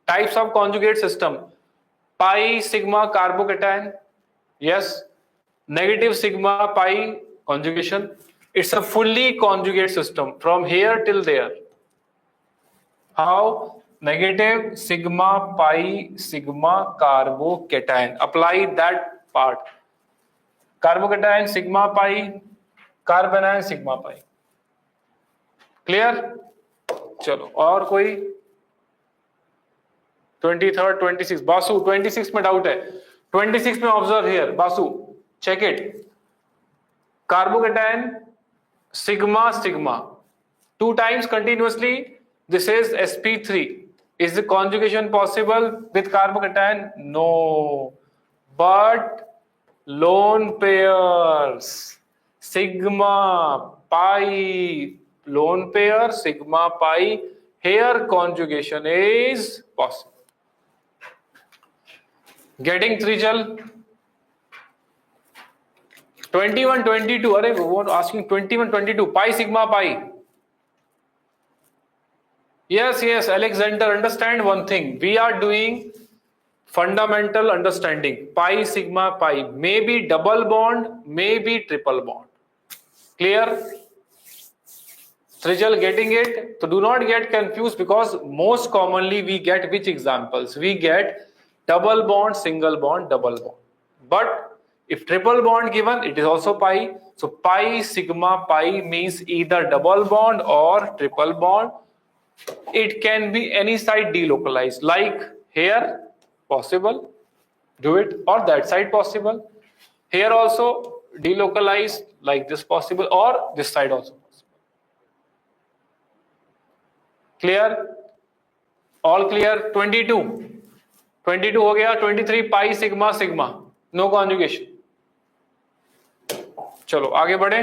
Speaker 1: Types of conjugate system. Pi sigma carbocation. Yes. Negative sigma pi conjugation. It's a fully conjugate system from here till there. How? Negative sigma pi sigma carbocation. Apply that part. Carbocation sigma pi, carbon sigma pi. Clear? चलो, और कोई? 23rd, 26. Basu, 26 में doubt है. 26 में observe here, Basu, check it. Carbocation sigma sigma 2 times continuously. This is sp3. Is the conjugation possible with carbocation? No, but lone pairs sigma pi, lone pair sigma pi, here conjugation is possible. Getting Trijal? 21, 22. अरे वो asking 21, 22. Pi sigma pi. Yes, Alexander, understand one thing. We are doing fundamental understanding. Pi sigma pi may be double bond, may be triple bond. Clear? Trijal, getting it? So do not get confused, because most commonly we get which examples? We get double bond, single bond, double bond. But if triple bond given, it is also pi. So pi sigma pi means either double bond or triple bond. It can be any side delocalized, like here possible, do it, or that side possible. Here also delocalized, like this possible, or this side also possible. Clear? All clear? 22 हो गया. 23 pi sigma sigma, no conjugation. चलो आगे बढ़े.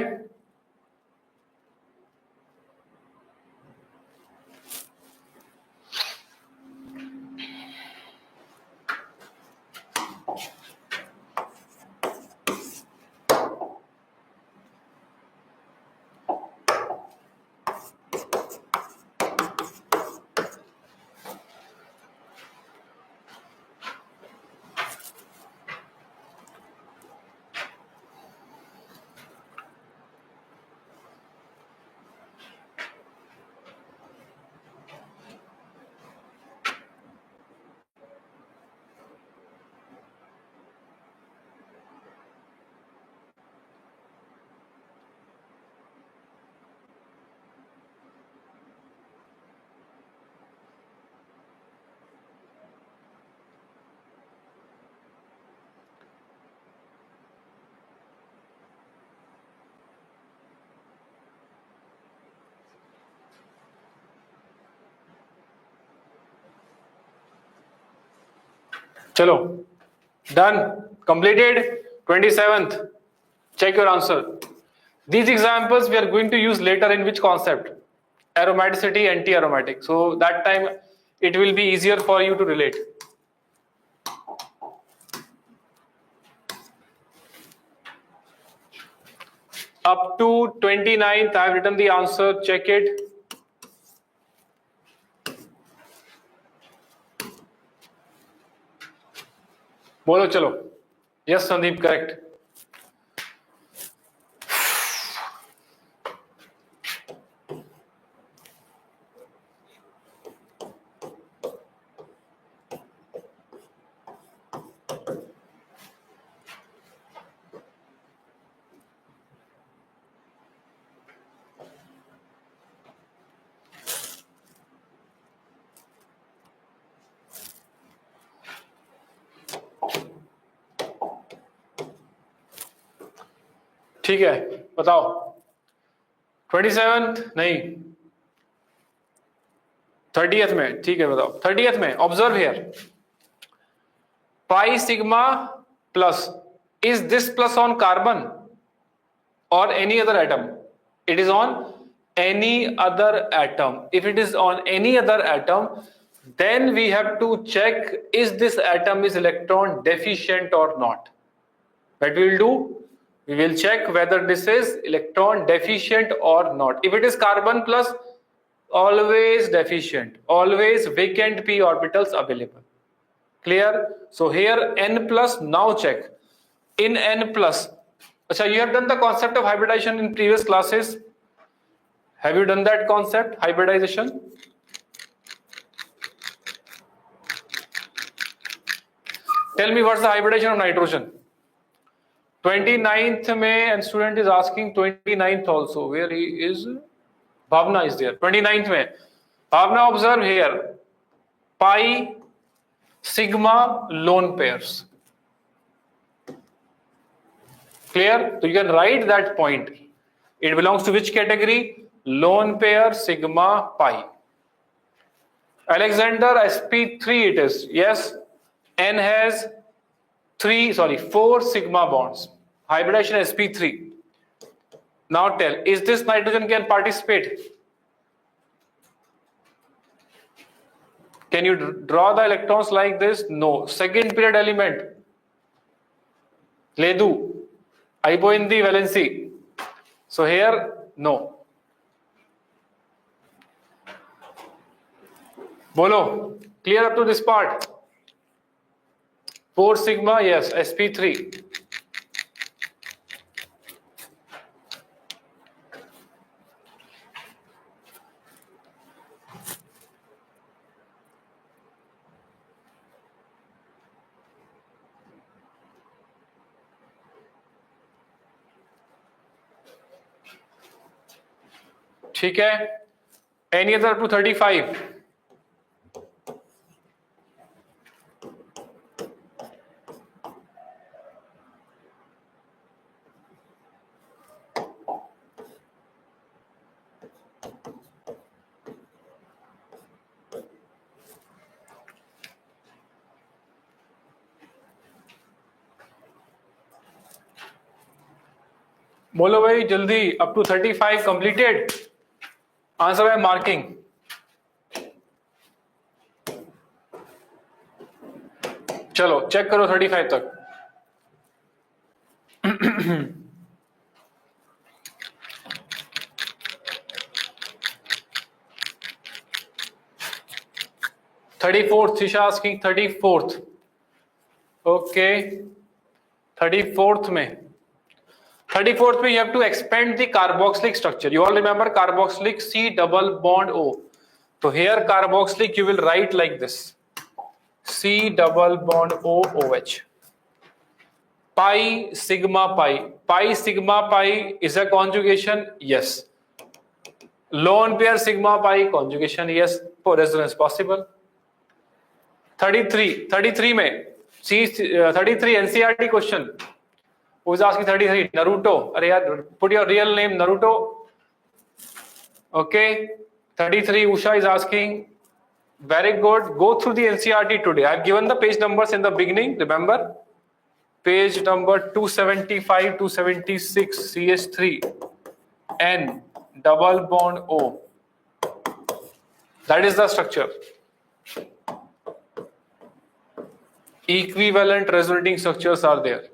Speaker 1: चलो, done, completed. 27th, check your answer. These examples we are going to use later in which concept? Aromaticity, anti-aromatic. So that time it will be easier for you to relate. Up to 29th I have written the answer, check it. बोलो चलो. Yes Sandeep, correct. ठीक है, बताओ. 27th नहीं, 30th में, ठीक है बताओ। 30th में observe here, pi sigma plus, is this plus on carbon or any other atom? It is on any other atom. If it is on any other atom, then we have to check is this atom is electron deficient or not. What we will do? We will check whether this is electron deficient or not. If it is carbon plus, always deficient, always vacant p orbitals available. Clear? So here n plus, now check. In n plus, Achha, you have done the concept of hybridization in previous classes. Have you done that concept, hybridization? Tell me what's the hybridization of nitrogen? 29th May, and student is asking 29th also. Where he is? Bhavna is there. 29th May. Bhavna, observe here. Pi, sigma, lone pairs. Clear? So you can write that point. It belongs to which category? Lone pair, sigma, pi. Alexander, sp3 it is. Yes, n has 4 sigma bonds. Hybridization sp3. Now tell, is this nitrogen can participate? Can you draw the electrons like this? No. Second period element. Ledu. Hypoindi valency. So here, no. Bolo, clear up to this part. 4 sigma, yes, sp3. ठीक है, any other up to 35? बोलो भाई जल्दी, up to 35 completed. Answer by marking. चलो check करो 35 तक. (34th) Shisha asking 34th. Okay, 34th में. 34th में you have to expand the carboxylic structure. You all remember carboxylic C double bond O. So here carboxylic you will write like this. C double bond O OH. Pi sigma pi. Pi sigma pi is a conjugation? Yes. Lone pair sigma pi conjugation? Yes. For resonance possible. 33 में. See 33 NCERT question. Who is asking 33? Naruto. Arey yaar, put your real name, Naruto. Okay. 33, Usha is asking. Very good. Go through the NCERT today. I have given the page numbers in the beginning. Remember? Page number 275, 276, CH3, N, double bond O. That is the structure. Equivalent resonating structures are there.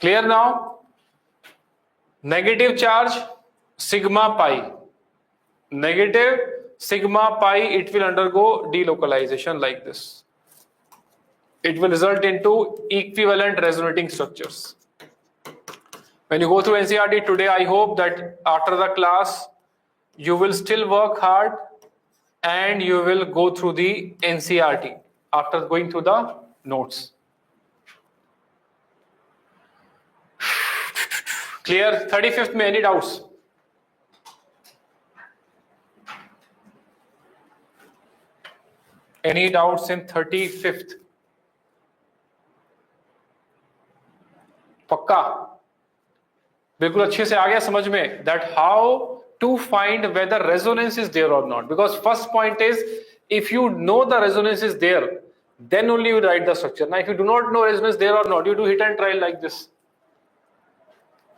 Speaker 1: Clear now? Negative charge, sigma pi. Negative sigma pi, it will undergo delocalization like this. It will result into equivalent resonating structures. When you go through NCERT today, I hope that after the class, you will still work hard and you will go through the NCERT after going through the notes. Clear? 35th में any doubts? Any doubts in 35th? बिल्कुल अच्छे से आ गया समझ में that how to find whether resonance is there or not, because first point is if you know the resonance is there then only you write the structure. Now if you do not know resonance there or not, you do hit and try like this.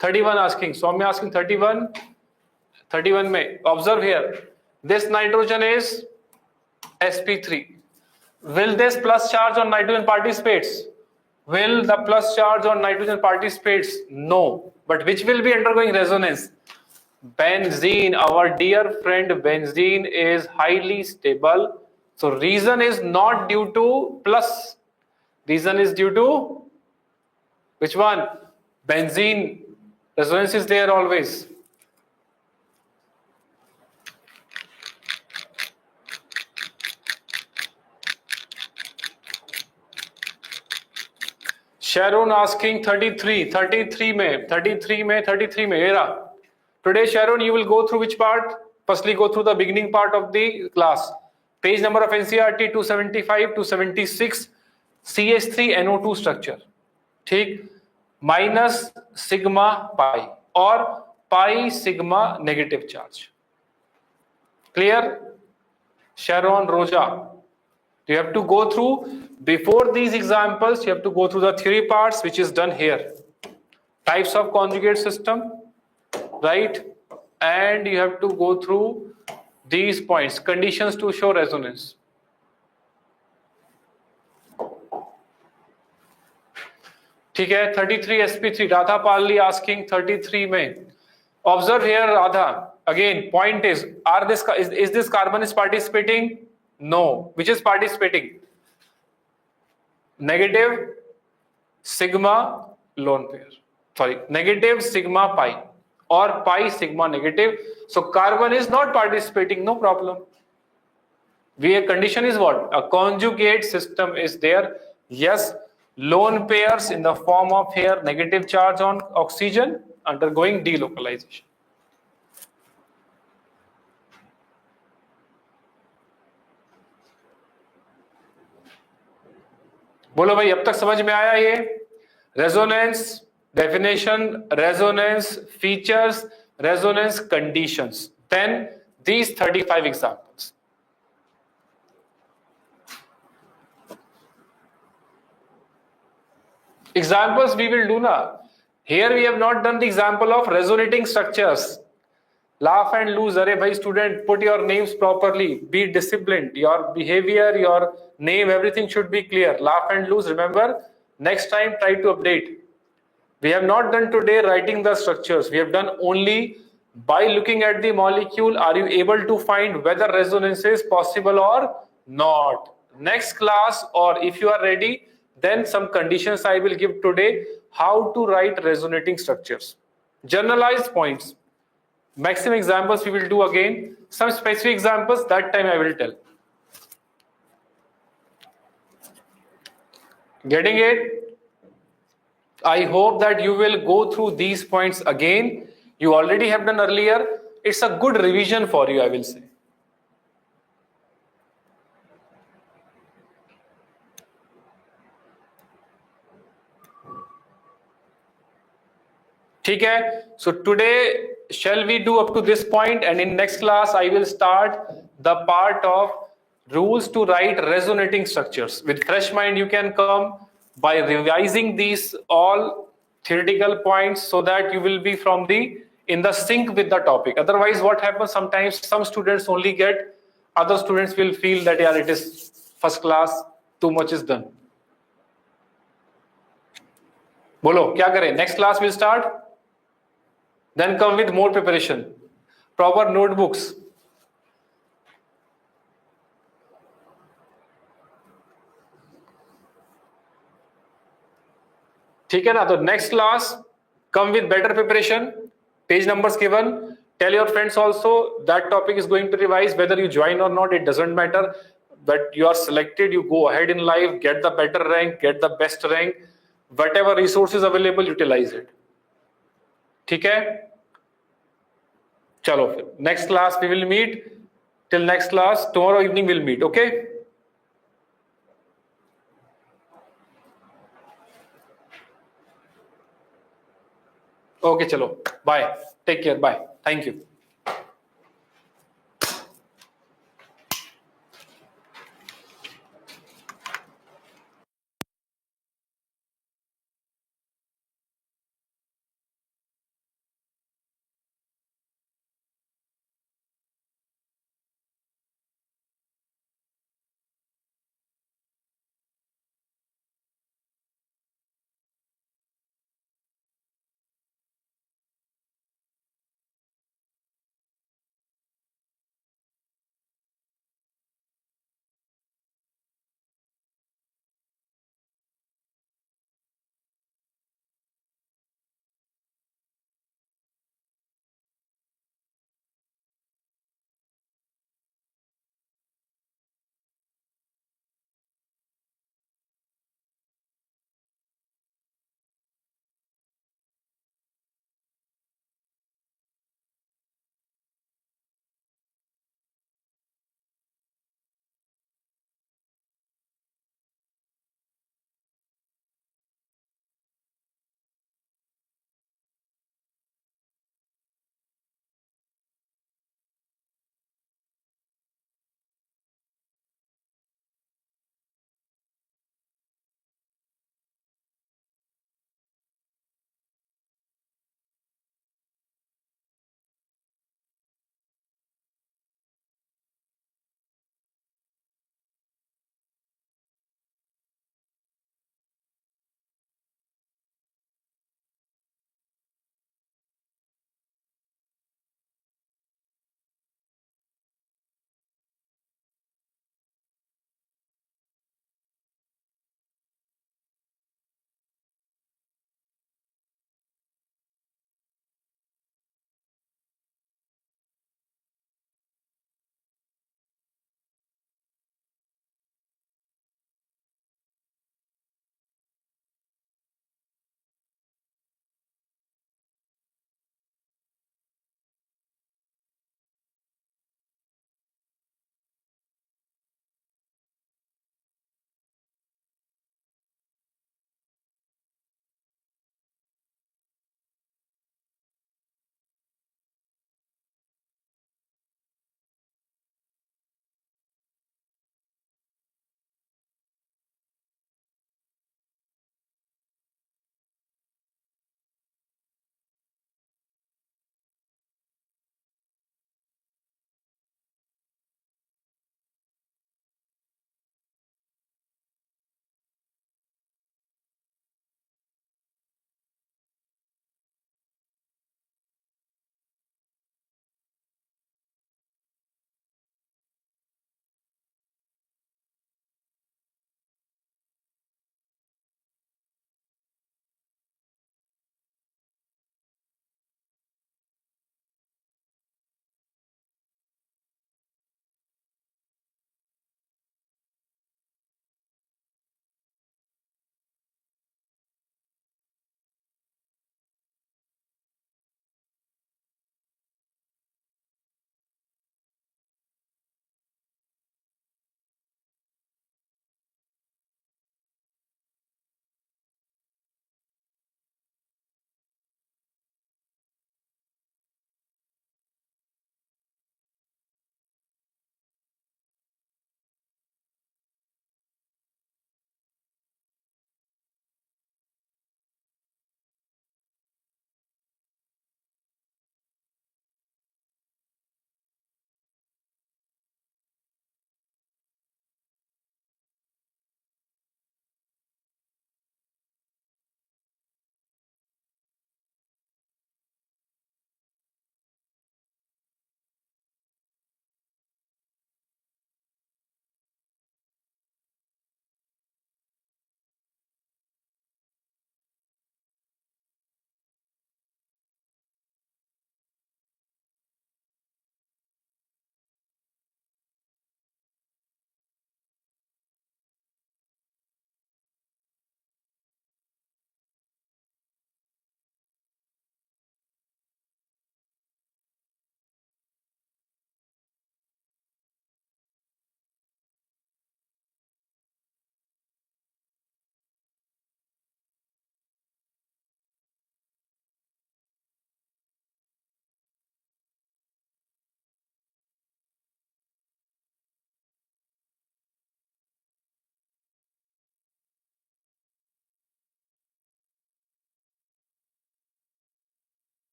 Speaker 1: 31 asking, Soumya asking 31 mein observe here, this nitrogen is sp3. Will this plus charge on nitrogen participates? Will the plus charge on nitrogen participates? No. But which will be undergoing resonance? Benzene, our dear friend benzene is highly stable. So reason is not due to plus. Reason is due to which one? Benzene. Resonance is there always. Sharon asking 33 mein era. Today Sharon, you will go through which part? Firstly go through the beginning part of the class. Page number of NCERT 275 to 76, CH3NO2 structure. ठीक, minus sigma pi or pi sigma negative charge. Clear? Sharon, Roja, you have to go through, before these examples, you have to go through the theory parts, which is done here. Types of conjugate system, right? And you have to go through these points, conditions to show resonance. ठीक है, 33 sp3, Radha Palli asking 33 में. Observe here, Radha. Again, point is this carbon is participating? No. Which is participating? Negative sigma lone pair. Sorry, negative sigma pi or pi sigma negative. So carbon is not participating, no problem. A condition is what? A conjugate system is there. Yes, lone pairs in the form of here negative charge on oxygen undergoing delocalization. बोलो भाई, अब तक समझ में आया ये? Resonance definition, resonance features, resonance conditions, then these 35 examples. Examples we will do now. Here we have not done the example of resonating structures. Laugh and lose. Arey bhai student, put your names properly. Be disciplined. Your behavior, your name, everything should be clear. Laugh and lose. Remember, next time try to update. We have not done today writing the structures. We have done only by looking at the molecule. Are you able to find whether resonance is possible or not? Next class, or if you are ready, then some conditions I will give today. How to write resonating structures. Generalized points. Maximum examples we will do again. Some specific examples that time I will tell. Getting it? I hope that you will go through these points again. You already have done earlier. It's a good revision for you, I will say. ठीक है? So today shall we do up to this point, and in next class I will start the part of rules to write resonating structures. With fresh mind you can come by revising these all theoretical points so that you will be in the sync with the topic. Otherwise what happens, sometimes some students only get, other students will feel that yeah, it is first class, too much is done. बोलो क्या करें? Next class will start. Then come with more preparation, proper notebooks. ठीक है ना? तो next class come with better preparation, page numbers given. Tell your friends also that topic is going to revise. Whether you join or not, it doesn't matter. But you are selected, you go ahead in life, get the better rank, get the best rank. Whatever resources available, utilize it. ठीक है? चलो फिर next class we will meet. Till next class, tomorrow evening we'll meet. Okay? Okay चलो bye, take care, bye, thank you.